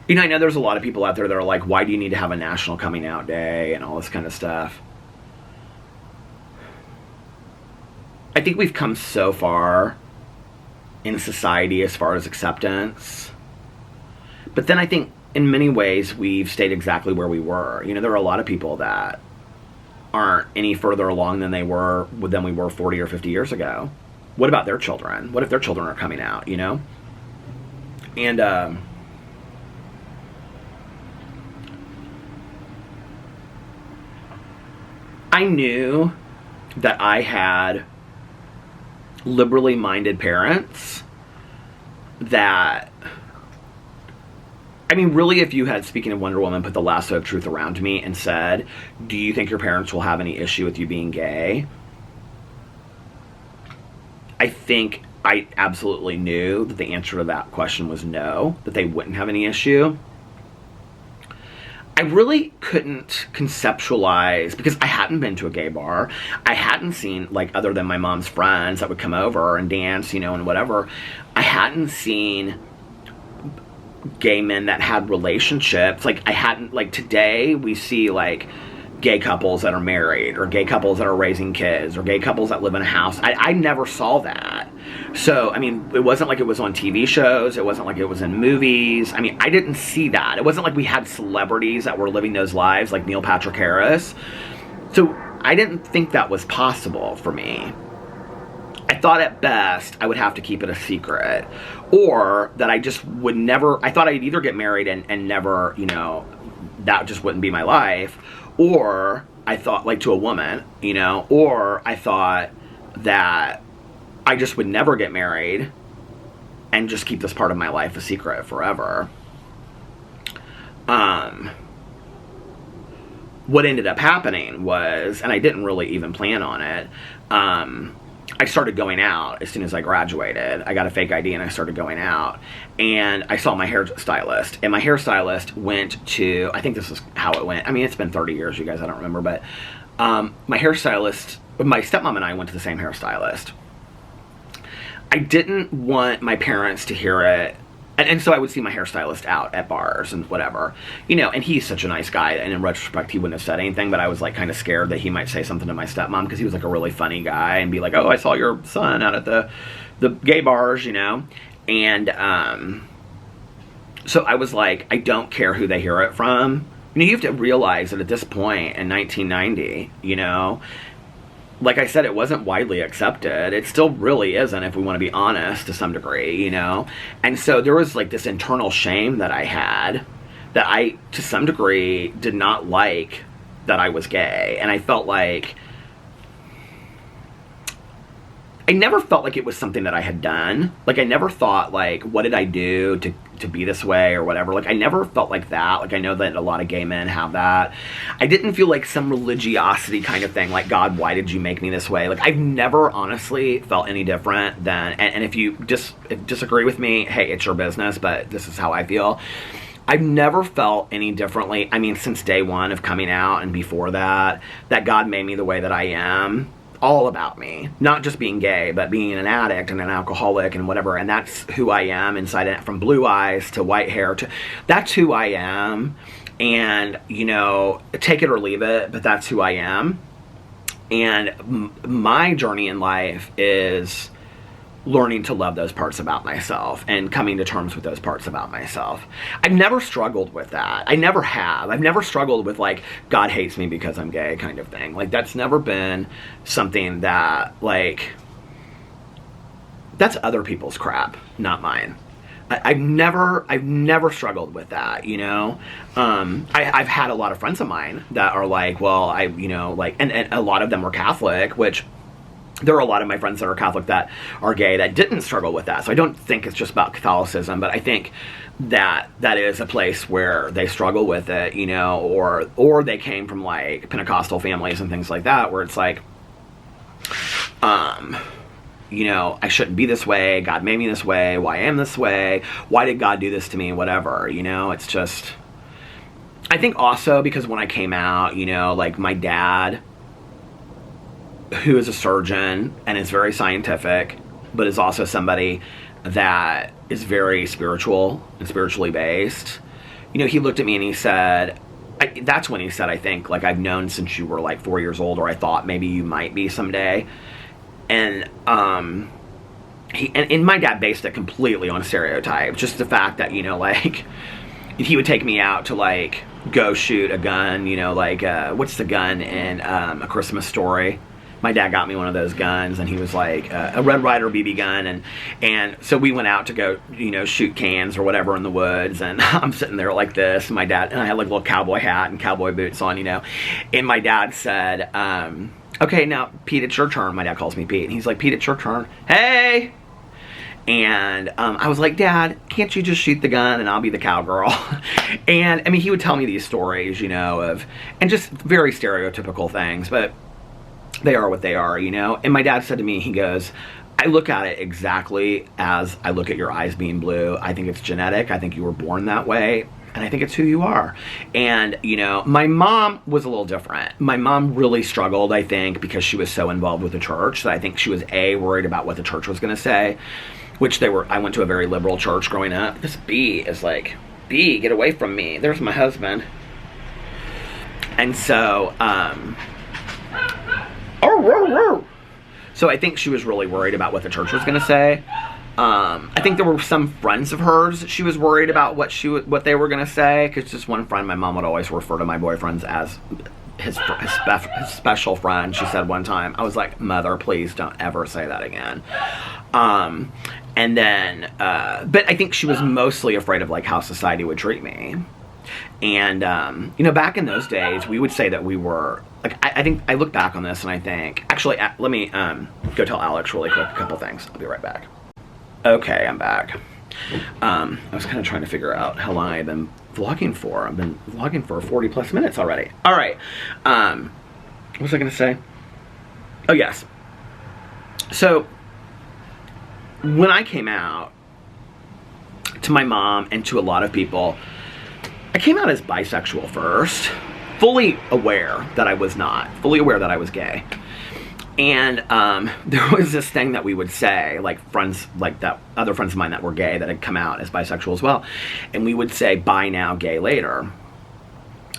you know, I know there's a lot of people out there that are like, why do you need to have a National Coming Out Day and all this kind of stuff? I think we've come so far in society as far as acceptance. But then I think in many ways, we've stayed exactly where we were. You know, there are a lot of people that aren't any further along than we were 40 or 50 years ago. What about their children? What if their children are coming out, you know? And I knew that I had liberally minded parents that, I mean, really, if you had, speaking of Wonder Woman, put the lasso of truth around me and said, do you think your parents will have any issue with you being gay? I think I absolutely knew that the answer to that question was no, that they wouldn't have any issue. I really couldn't conceptualize, because I hadn't been to a gay bar. I hadn't seen, like, other than my mom's friends that would come over and dance, you know, and whatever. I hadn't seen gay men that had relationships. Like, I hadn't, like, today we see, like, gay couples that are married, or gay couples that are raising kids, or gay couples that live in a house. I never saw that. So, I mean, it wasn't like it was on TV shows. It wasn't like it was in movies. I mean, I didn't see that. It wasn't like we had celebrities that were living those lives, like Neil Patrick Harris. So, I didn't think that was possible for me. I thought at best I would have to keep it a secret, or that I just would never, I thought I'd either get married and never, you know, that just wouldn't be my life, or I thought, like, to a woman, you know, or I thought that I just would never get married and just keep this part of my life a secret forever. What ended up happening was, and I didn't really even plan on it, I started going out as soon as I graduated. I got a fake ID and I started going out. And I saw my hairstylist. And my hairstylist went to, I think this is how it went. I mean, it's been 30 years, you guys, I don't remember. But my hairstylist, my stepmom and I went to the same hairstylist. I didn't want my parents to hear it. And so I would see my hairstylist out at bars and whatever, you know, and he's such a nice guy, and in retrospect, he wouldn't have said anything, but I was, like, kind of scared that he might say something to my stepmom, because he was, like, a really funny guy, and be like, oh, I saw your son out at the gay bars, you know, and, so I was like, I don't care who they hear it from. You know, you have to realize that at this point in 1990, you know, like I said, it wasn't widely accepted. It still really isn't, if we want to be honest, to some degree, you know? And so there was, like, this internal shame that I had, that I, to some degree, did not like that I was gay. And I felt like, I never felt like it was something that I had done. Like, I never thought, like, what did I do to be this way or whatever. Like, I never felt like that. Like, I know that a lot of gay men have that. I didn't feel like some religiosity kind of thing, like, God, why did you make me this way? Like, I've never honestly felt any different than, and if you disagree with me, hey, it's your business, but this is how I feel. I've never felt any differently. I mean, since day one of coming out and before that God made me the way that I am. All about me. Not just being gay, but being an addict and an alcoholic and whatever. And that's who I am inside it. From blue eyes to white hair to... That's who I am. And, you know, take it or leave it, but that's who I am. And my journey in life is learning to love those parts about myself and coming to terms with those parts about myself. I've never struggled with that. I never have. I've never struggled with, like, God hates me because I'm gay kind of thing. Like, that's never been something that, like, that's other people's crap, not mine. I've never struggled with that, you know. I've had a lot of friends of mine that are like, well, you know, like, and a lot of them were Catholic, which there are a lot of my friends that are Catholic that are gay that didn't struggle with that. So I don't think it's just about Catholicism, but I think that is a place where they struggle with it, you know, or they came from, like, Pentecostal families and things like that, where it's like, you know, I shouldn't be this way. God made me this way. Why am this way? Why did God do this to me? Whatever, you know, it's just, I think also because when I came out, you know, like, my dad, who is a surgeon and is very scientific, but is also somebody that is very spiritual and spiritually based. You know, he looked at me and he said, that's when he said, I think, like, I've known since you were, like, 4 years old, or I thought maybe you might be someday. And, and my dad based it completely on stereotype. Just the fact that, you know, like, he would take me out to, like, go shoot a gun, you know, like, what's the gun in A Christmas Story? My dad got me one of those guns, and he was like a Red Ryder BB gun, and so we went out to go, you know, shoot cans or whatever in the woods, and I'm sitting there like this, and my dad, and I had like a little cowboy hat and cowboy boots on, you know, and my dad said, okay, now, Pete, it's your turn. My dad calls me Pete, and he's like, Pete, it's your turn. Hey! And I was like, Dad, can't you just shoot the gun and I'll be the cowgirl? And, I mean, he would tell me these stories, you know, and just very stereotypical things, but they are what they are, you know? And my dad said to me, he goes, I look at it exactly as I look at your eyes being blue. I think it's genetic. I think you were born that way. And I think it's who you are. And, you know, my mom was a little different. My mom really struggled, I think, because she was so involved with the church that I think she was, worried about what the church was going to say, which they were. I went to a very liberal church growing up. This bee is like, bee, get away from me. There's my husband. And so, so I think she was really worried about what the church was going to say. I think there were some friends of hers that she was worried about what they were going to say, because just one friend, my mom would always refer to my boyfriends as his special friend. She said one time, I was like, Mother, please don't ever say that again. And then, but I think she was mostly afraid of, like, how society would treat me. And, you know, back in those days, we would say that we were, like, I think, I look back on this and I think, actually, let me go tell Alex really quick a couple things. I'll be right back. Okay, I'm back. I was kind of trying to figure out how long I've been vlogging for. I've been vlogging for 40 plus minutes already. All right. What was I going to say? Oh, yes. So, when I came out to my mom and to a lot of people, I came out as bisexual first, fully aware that I was not, fully aware that I was gay. And there was this thing that we would say, like, friends, like that, other friends of mine that were gay that had come out as bisexual as well, and we would say, bi now, gay later.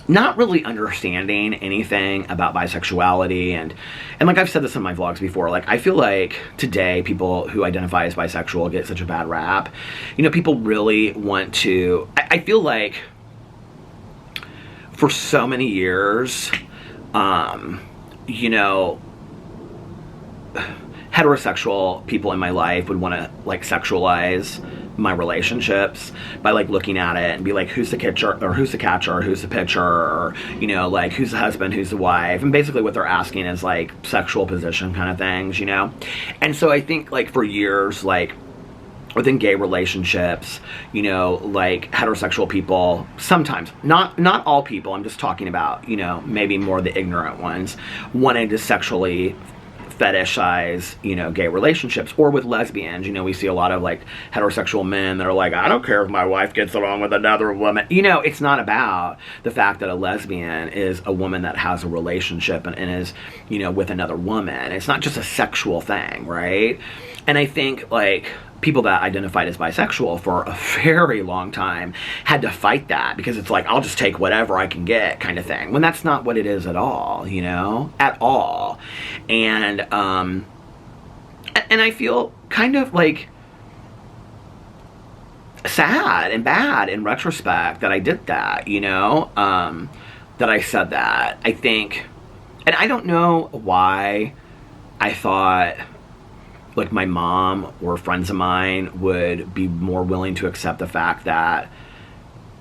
Not really understanding anything about bisexuality, and like I've said this in my vlogs before, like, I feel like today people who identify as bisexual get such a bad rap. You know, people really want to, I feel like for so many years, you know, heterosexual people in my life would want to, like, sexualize my relationships by, like, looking at it and be like, who's the catcher, or who's the catcher, or who's the pitcher, or, you know, like, who's the husband, who's the wife, and basically what they're asking is, like, sexual position kind of things, you know. And so I think, like, for years, like, within gay relationships, you know, like, heterosexual people, sometimes, not all people, I'm just talking about, you know, maybe more the ignorant ones, wanted to sexually fetishize, gay relationships. Or with lesbians, we see a lot of like heterosexual men that are like, I don't care if my wife gets along with another woman. It's not about the fact that a lesbian is a woman that has a relationship and is, with another woman. It's not just a sexual thing, right? And I think like people that identified as bisexual for a very long time had to fight that, because it's like, I'll just take whatever I can get kind of thing, when that's not what it is at all, at all. And I feel kind of like sad and bad in retrospect that I did that, that I said that. I think, and I don't know why I thought like my mom or friends of mine would be more willing to accept the fact that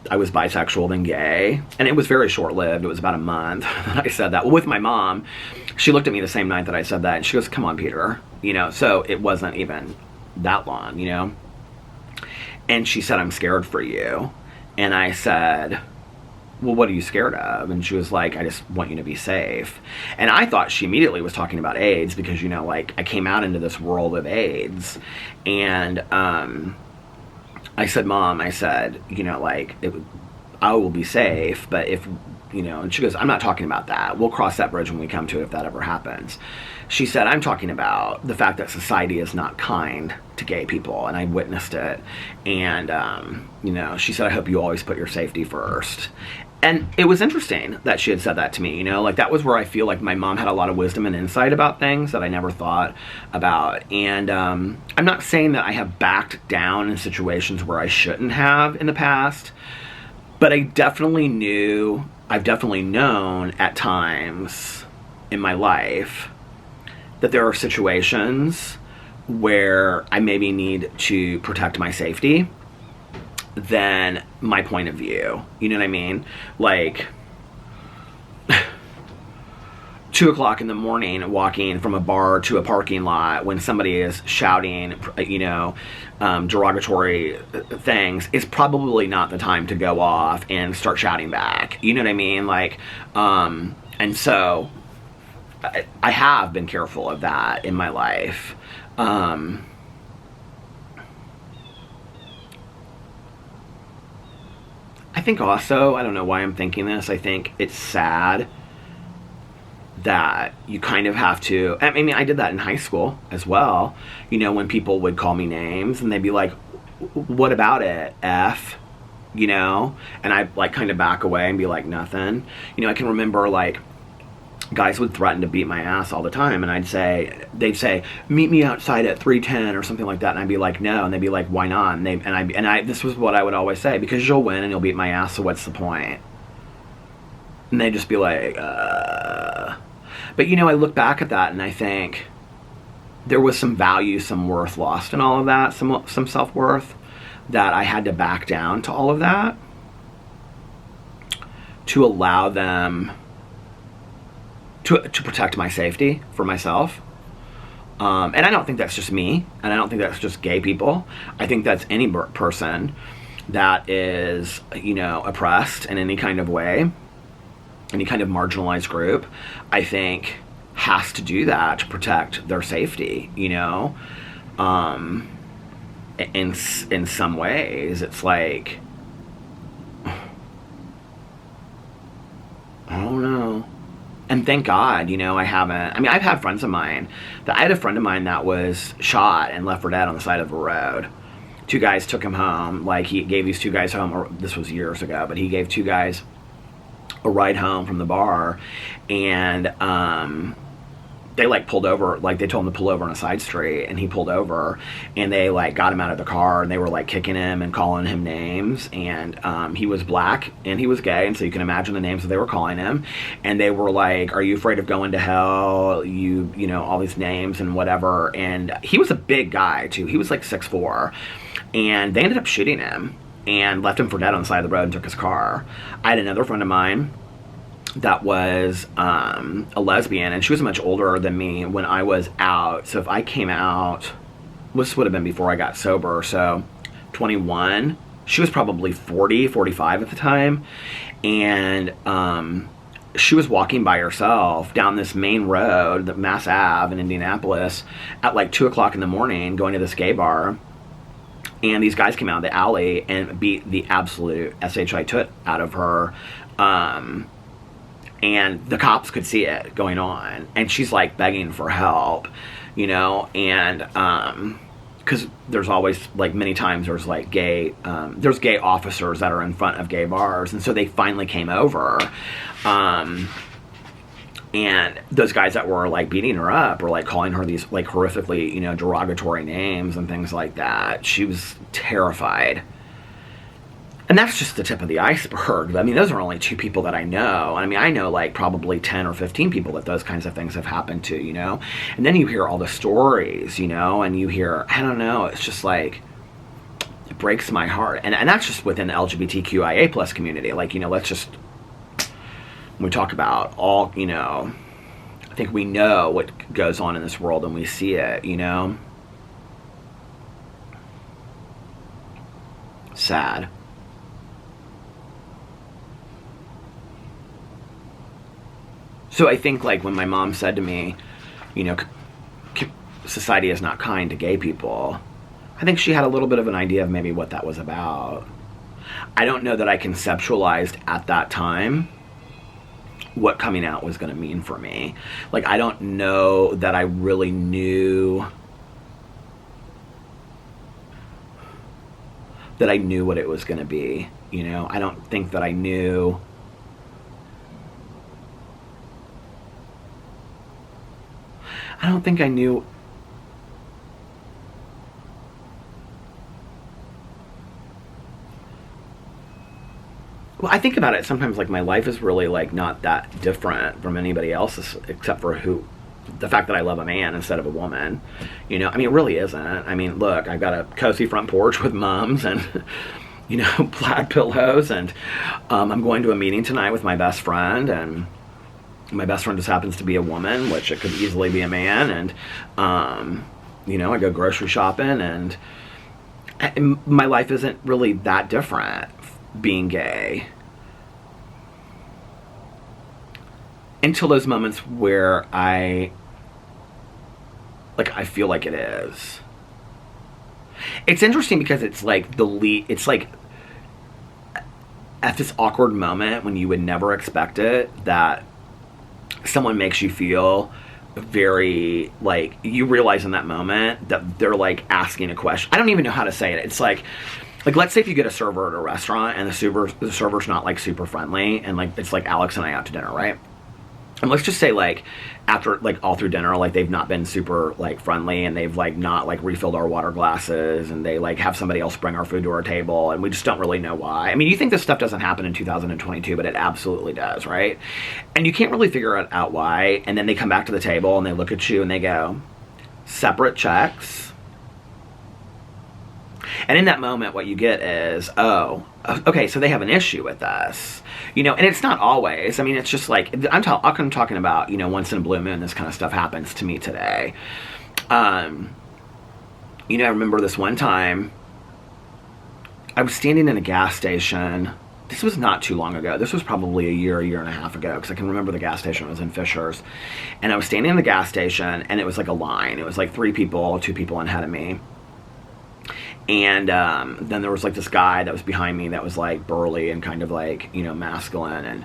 I was bisexual than gay. And it was very short-lived. It was about a month that I said that. Well, with my mom, she looked at me the same night that I said that, and she goes, come on, Peter. So it wasn't even that long, And she said, I'm scared for you. And I said, well, what are you scared of? And she was like, I just want you to be safe. And I thought she immediately was talking about AIDS, because, like I came out into this world of AIDS. And I said, Mom, I said, I will be safe, but if, and she goes, I'm not talking about that. We'll cross that bridge when we come to it, if that ever happens. She said, I'm talking about the fact that society is not kind to gay people, and I witnessed it. And, she said, I hope you always put your safety first. And it was interesting that she had said that to me, like that was where I feel like my mom had a lot of wisdom and insight about things that I never thought about. And I'm not saying that I have backed down in situations where I shouldn't have in the past, but I've definitely known at times in my life that there are situations where I maybe need to protect my safety than my point of view. You know what I mean? Like 2 o'clock in the morning, walking from a bar to a parking lot when somebody is shouting, derogatory things, is probably not the time to go off and start shouting back. You know what I mean? Like, and so I have been careful of that in my life. I think also, I don't know why I'm thinking this, I think it's sad that you kind of have to, I mean, I did that in high school as well, when people would call me names and they'd be like, what about it, F? And I'd like kind of back away and be like, nothing. I can remember like guys would threaten to beat my ass all the time, and they'd say, meet me outside at 3:10 or something like that, and I'd be like, no, and they'd be like, why not? And this was what I would always say, because you'll win and you'll beat my ass, so what's the point? And they'd just be like, But I look back at that and I think there was some value, some worth lost in all of that, some self-worth, that I had to back down to all of that to allow them to protect my safety for myself. And I don't think that's just me, and I don't think that's just gay people. I think that's any person that is, oppressed in any kind of way, any kind of marginalized group, I think has to do that to protect their safety, in some ways. It's like, I don't know. And thank God, I haven't. I mean, I've had friends of mine. I had a friend of mine that was shot and left for dead on the side of the road. 2 guys took him home. Like, he gave these 2 guys home, or this was years ago, but he gave 2 guys a ride home from the bar. And they like pulled over, like they told him to pull over on a side street, and he pulled over, and they like got him out of the car, and they were like kicking him and calling him names. And he was black and he was gay, and so you can imagine the names that they were calling him. And they were like, are you afraid of going to hell? You know, all these names and whatever. And he was a big guy too. He was like 6'4", and they ended up shooting him and left him for dead on the side of the road and took his car. I had another friend of mine that was a lesbian, and she was much older than me when I was out. So if I came out, this would have been before I got sober, so 21. She was probably 40, 45 at the time. And she was walking by herself down this main road, the Mass Ave in Indianapolis, at like 2 o'clock in the morning, going to this gay bar. And these guys came out of the alley and beat the absolute SHI toot out of her. And the cops could see it going on. And she's like begging for help, you know, and because there's always, like, many times there's like gay officers that are in front of gay bars. And so they finally came over. And those guys that were like beating her up were like calling her these like horrifically, you know, derogatory names and things like that. She was terrified. And that's just the tip of the iceberg. I mean, those are only 2 people that I know. I mean, I know like probably 10 or 15 people that those kinds of things have happened to, you know. And then you hear all the stories, you know, and you hear, I don't know, it's just like, it breaks my heart. And that's just within the LGBTQIA plus community. Like, you know, let's just, when we talk about all, you know, I think we know what goes on in this world and we see it, you know. Sad. So I think, like, when my mom said to me, you know, society is not kind to gay people, I think she had a little bit of an idea of maybe what that was about. I don't know that I conceptualized at that time what coming out was going to mean for me. Like, I don't know that I really knew what it was going to be, you know. I don't think that I knew. I don't think I knew. Well, I think about it sometimes, like, my life is really, like, not that different from anybody else's, except for the fact that I love a man instead of a woman. You know, I mean, it really isn't. I mean, look, I've got a cozy front porch with mums and, you know, plaid pillows, and I'm going to a meeting tonight with my best friend, and my best friend just happens to be a woman, which it could easily be a man, and, you know, I go grocery shopping, and my life isn't really that different being gay. Until those moments where I feel like it is. It's interesting because it's like it's like at this awkward moment when you would never expect it, that someone makes you feel very, like, you realize in that moment that they're like asking a question. I don't even know how to say it. It's like let's say if you get a server at a restaurant and the server's not like super friendly, and like it's like Alex and I out to dinner, right? And let's just say, like, after, like, all through dinner, like, they've not been super, like, friendly, and they've, like, not, like, refilled our water glasses, and they, like, have somebody else bring our food to our table, and we just don't really know why. I mean, you think this stuff doesn't happen in 2022, but it absolutely does, right? And you can't really figure out why, and then they come back to the table, and they look at you, and they go, separate checks. And in that moment, what you get is, oh, okay, so they have an issue with us. You know, and it's not always. I mean, it's just like, I'm talking about, you know, once in a blue moon, this kind of stuff happens to me today. You know, I remember this one time, I was standing in a gas station. This was not too long ago. This was probably a year and a half ago, because I can remember the gas station was in Fishers. And I was standing in the gas station, and it was like a line. It was like 3 people, 2 people ahead of me. And then there was like this guy that was behind me that was like burly and kind of like, you know, masculine. And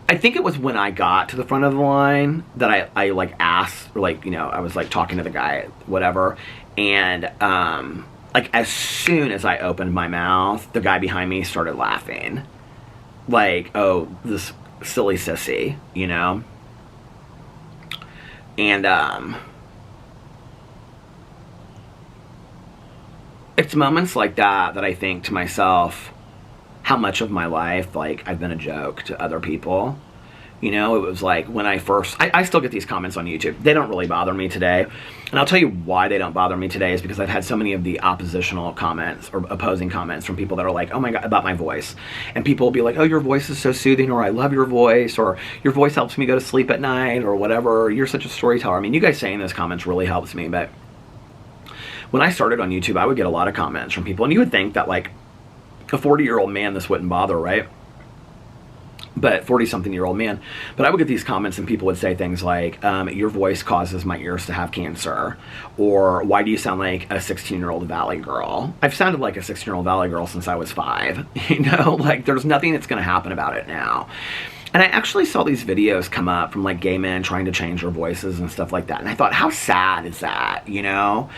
I think it was when I got to the front of the line that I like asked, or like, you know, I was like talking to the guy, whatever. And like as soon as I opened my mouth, the guy behind me started laughing. Like, oh, this silly sissy, you know? And it's moments like that I think to myself, how much of my life, like, I've been a joke to other people. You know, it was like when I still get these comments on YouTube. They don't really bother me today. And I'll tell you why they don't bother me today is because I've had so many of the oppositional comments or opposing comments from people that are like, oh my God, about my voice. And people will be like, oh, your voice is so soothing, or I love your voice, or your voice helps me go to sleep at night, or whatever, or you're such a storyteller. I mean, you guys saying those comments really helps me, but when I started on YouTube, I would get a lot of comments from people, and you would think that, like, a 40-year-old man, this wouldn't bother, right? but 40-something-year-old man. But I would get these comments and people would say things like, your voice causes my ears to have cancer, or why do you sound like a 16-year-old Valley girl? I've sounded like a 16-year-old Valley girl since I was 5, you know, like there's nothing that's going to happen about it now. And I actually saw these videos come up from like gay men trying to change their voices and stuff like that, and I thought, how sad is that, you know?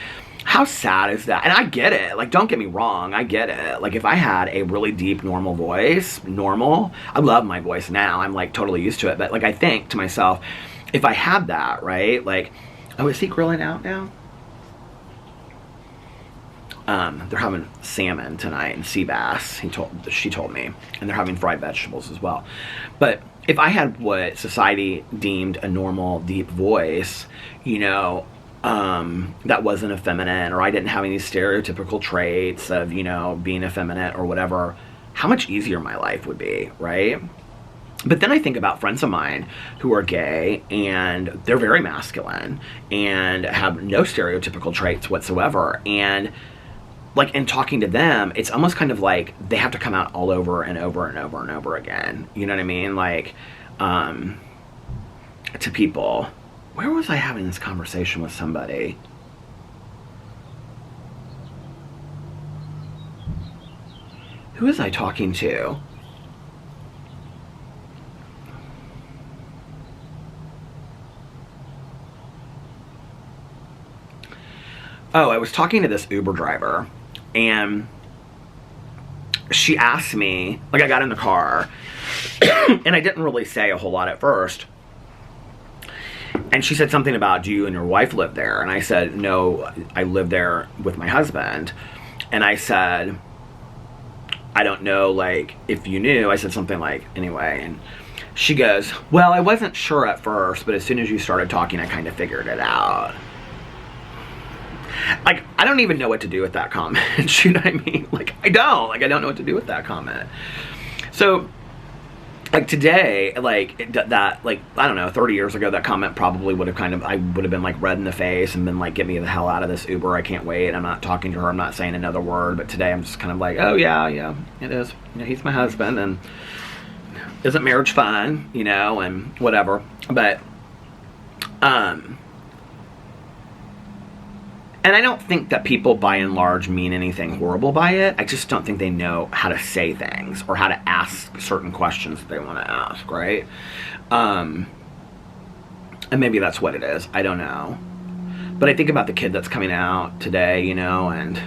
How sad is that? And I get it. Like, don't get me wrong. I get it. Like, if I had a really deep, normal voice, I love my voice now. I'm, like, totally used to it. But, like, I think to myself, if I had that, right? Like, oh, is he grilling out now? They're having salmon tonight and sea bass, she told me. And they're having fried vegetables as well. But if I had what society deemed a normal, deep voice, you know, that wasn't effeminate, or I didn't have any stereotypical traits of, you know, being effeminate or whatever, how much easier my life would be, right? But then I think about friends of mine who are gay and they're very masculine and have no stereotypical traits whatsoever. And like, in talking to them, it's almost kind of like they have to come out all over and over and over and over again. You know what I mean? Like, to people. Where was I having this conversation with somebody? Who was I talking to? Oh, I was talking to this Uber driver, and she asked me, like, I got in the car, and I didn't really say a whole lot at first. And she said something about, do you and your wife live there? And I said, no, I live there with my husband. And I said, I don't know, like, if you knew. I said something like, anyway. And she goes, well, I wasn't sure at first, but as soon as you started talking, I kind of figured it out. Like, I don't even know what to do with that comment. You know what I mean? Like, I don't know what to do with that comment. So, like, today, like, that, like, I don't know, 30 years ago, that comment probably would have I would have been, like, red in the face and been like, get me the hell out of this Uber, I can't wait, I'm not talking to her, I'm not saying another word. But today I'm just kind of like, oh, yeah, it is. You know, he's my husband, and isn't marriage fun, you know, and whatever. But, and I don't think that people, by and large, mean anything horrible by it. I just don't think they know how to say things or how to ask certain questions that they want to ask, right? And maybe that's what it is. I don't know. But I think about the kid that's coming out today, you know, and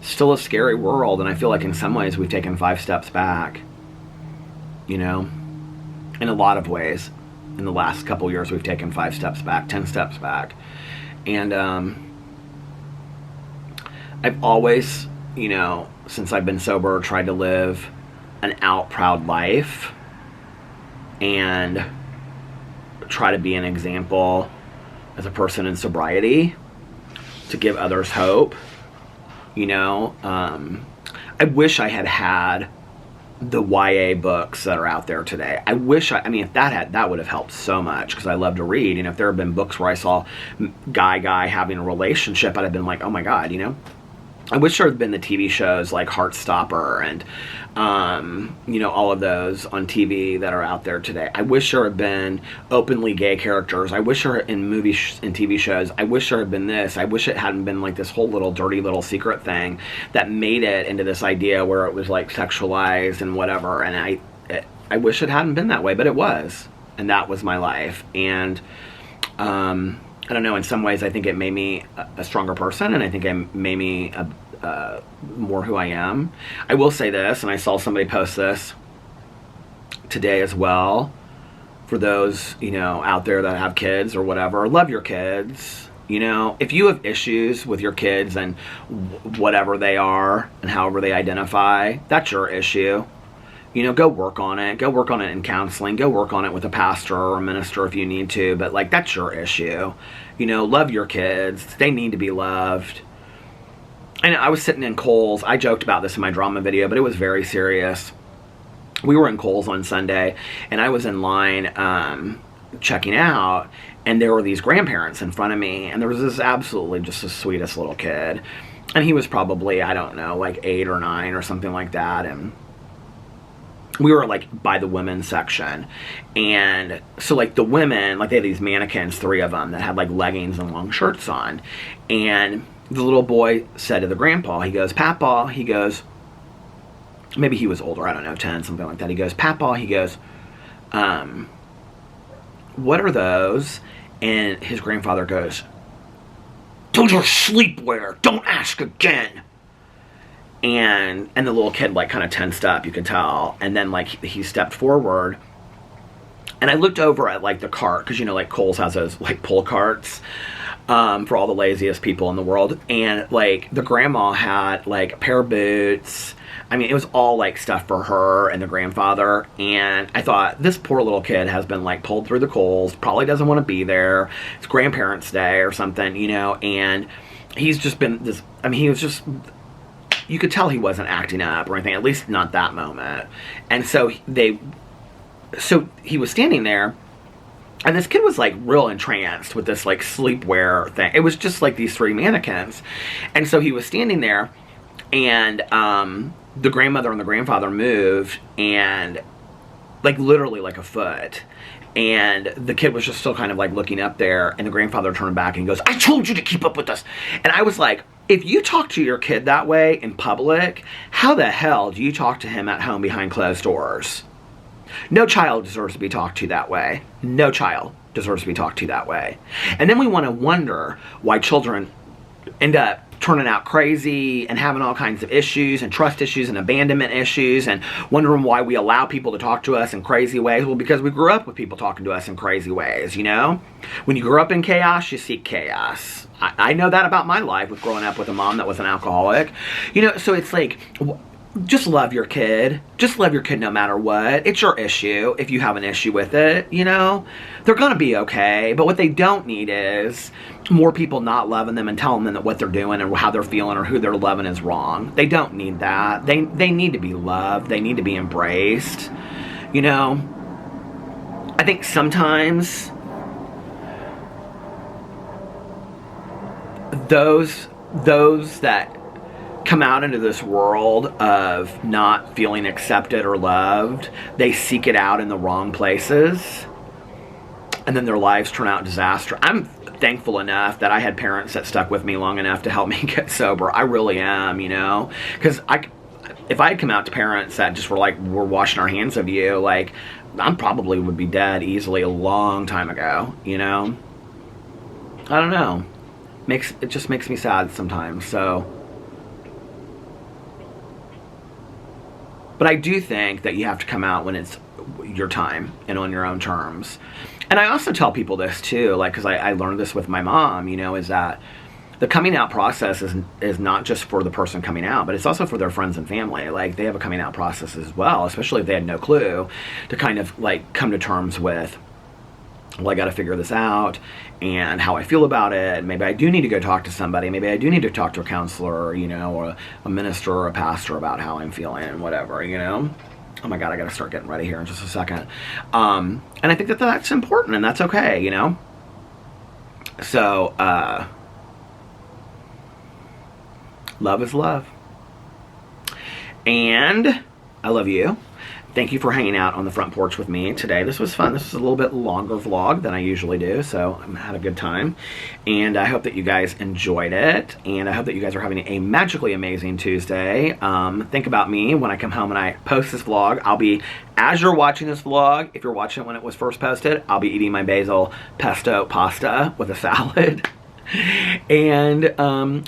still a scary world. And I feel like in some ways we've taken 5 steps back, you know? In a lot of ways, in the last couple years, we've taken 5 steps back, 10 steps back. And I've always, you know, since I've been sober, tried to live an out proud life and try to be an example as a person in sobriety to give others hope. You know, I wish I had the YA books that are out there today. I wish I mean, if that would have helped so much, because I love to read. You know, if there had been books where I saw guy having a relationship, I'd have been like, oh my God, you know. I wish there had been the TV shows like Heartstopper and, you know, all of those on TV that are out there today. I wish there had been openly gay characters. I wish there in movies and TV shows. I wish there had been this. I wish it hadn't been like this whole little dirty little secret thing that made it into this idea where it was like sexualized and whatever. And I wish it hadn't been that way, but it was. And that was my life. And, I don't know, in some ways I think it made me a stronger person, and I think it made me more who I am. I will say this, and I saw somebody post this today as well, for those, you know, out there that have kids or whatever, love your kids. You know, if you have issues with your kids and whatever they are and however they identify, that's your issue. You know, go work on it. Go work on it in counseling. Go work on it with a pastor or a minister if you need to. But, like, that's your issue. You know, love your kids. They need to be loved. And I was sitting in Kohl's. I joked about this in my drama video, but it was very serious. We were in Kohl's on Sunday, and I was in line checking out. And there were these grandparents in front of me, and there was this absolutely just the sweetest little kid. And he was probably, I don't know, like 8 or 9 or something like that. And we were like by the women's section. And so like the women, like they had these mannequins, 3 of them, that had like leggings and long shirts on. And the little boy said to the grandpa, he goes, "Papa," he goes, maybe he was older, I don't know, 10, something like that. He goes, "Papa," he goes, "what are those?" And his grandfather goes, "Those are sleepwear. Don't ask again." And the little kid like kind of tensed up, you could tell. And then like he stepped forward, and I looked over at like the cart, because you know like Kohl's has those like pull carts for all the laziest people in the world. And like the grandma had like a pair of boots. I mean, it was all like stuff for her and the grandfather. And I thought, this poor little kid has been like pulled through the coals, probably doesn't want to be there. It's Grandparents' Day or something, you know. And he's just been this, I mean, he was just, you could tell he wasn't acting up or anything, at least not that moment. And so he was standing there, and this kid was like real entranced with this like sleepwear thing. It was just like these 3 mannequins. And so he was standing there, and the grandmother and the grandfather moved, and like literally like a foot. And the kid was just still kind of like looking up there, and the grandfather turned back and he goes, "I told you to keep up with us." And I was like, if you talk to your kid that way in public, how the hell do you talk to him at home behind closed doors? No child deserves to be talked to that way. No child deserves to be talked to that way. And then we want to wonder why children end up turning out crazy and having all kinds of issues and trust issues and abandonment issues, and wondering why we allow people to talk to us in crazy ways. Well, because we grew up with people talking to us in crazy ways, you know? When you grow up in chaos, you seek chaos. I know that about my life with growing up with a mom that was an alcoholic. You know, so it's like, just love your kid. Just love your kid no matter what. It's your issue if you have an issue with it, you know? They're gonna be okay. But what they don't need is more people not loving them and telling them that what they're doing and how they're feeling or who they're loving is wrong. They don't need that. They need to be loved. They need to be embraced. You know? I think sometimes those that come out into this world of not feeling accepted or loved, they seek it out in the wrong places, and then their lives turn out disaster. I'm thankful enough that I had parents that stuck with me long enough to help me get sober. I really am, you know, because if I had come out to parents that just were like, "We're washing our hands of you," like, I probably would be dead easily a long time ago, you know. I don't know. It just makes me sad sometimes. So, but I do think that you have to come out when it's your time and on your own terms. And I also tell people this too, like, because I learned this with my mom, you know, is that the coming out process is not just for the person coming out, but it's also for their friends and family. Like, they have a coming out process as well, especially if they had no clue, to kind of like come to terms with, well, I got to figure this out, and how I feel about it. Maybe I do need to go talk to somebody. Maybe I do need to talk to a counselor, you know, or a minister or a pastor about how I'm feeling and whatever, you know. Oh my God, I got to start getting ready here in just a second. And I think that that's important, and that's okay, you know. So, love is love. And I love you. Thank you for hanging out on the front porch with me today. This was fun. This was a little bit longer vlog than I usually do, so I had a good time. And I hope that you guys enjoyed it. And I hope that you guys are having a magically amazing Tuesday. Think about me when I come home and I post this vlog. I'll be, as you're watching this vlog, if you're watching it when it was first posted, I'll be eating my basil pesto pasta with a salad. And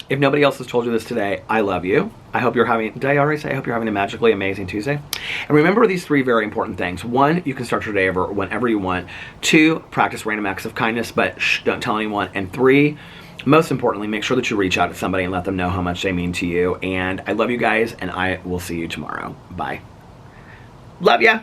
if nobody else has told you this today, I love you. I hope you're having, did I already say I hope you're having a magically amazing Tuesday? And remember these 3 very important things. 1, you can start your day over whenever you want. 2, practice random acts of kindness, but don't tell anyone. And 3, most importantly, make sure that you reach out to somebody and let them know how much they mean to you. And I love you guys, and I will see you tomorrow. Bye. Love ya.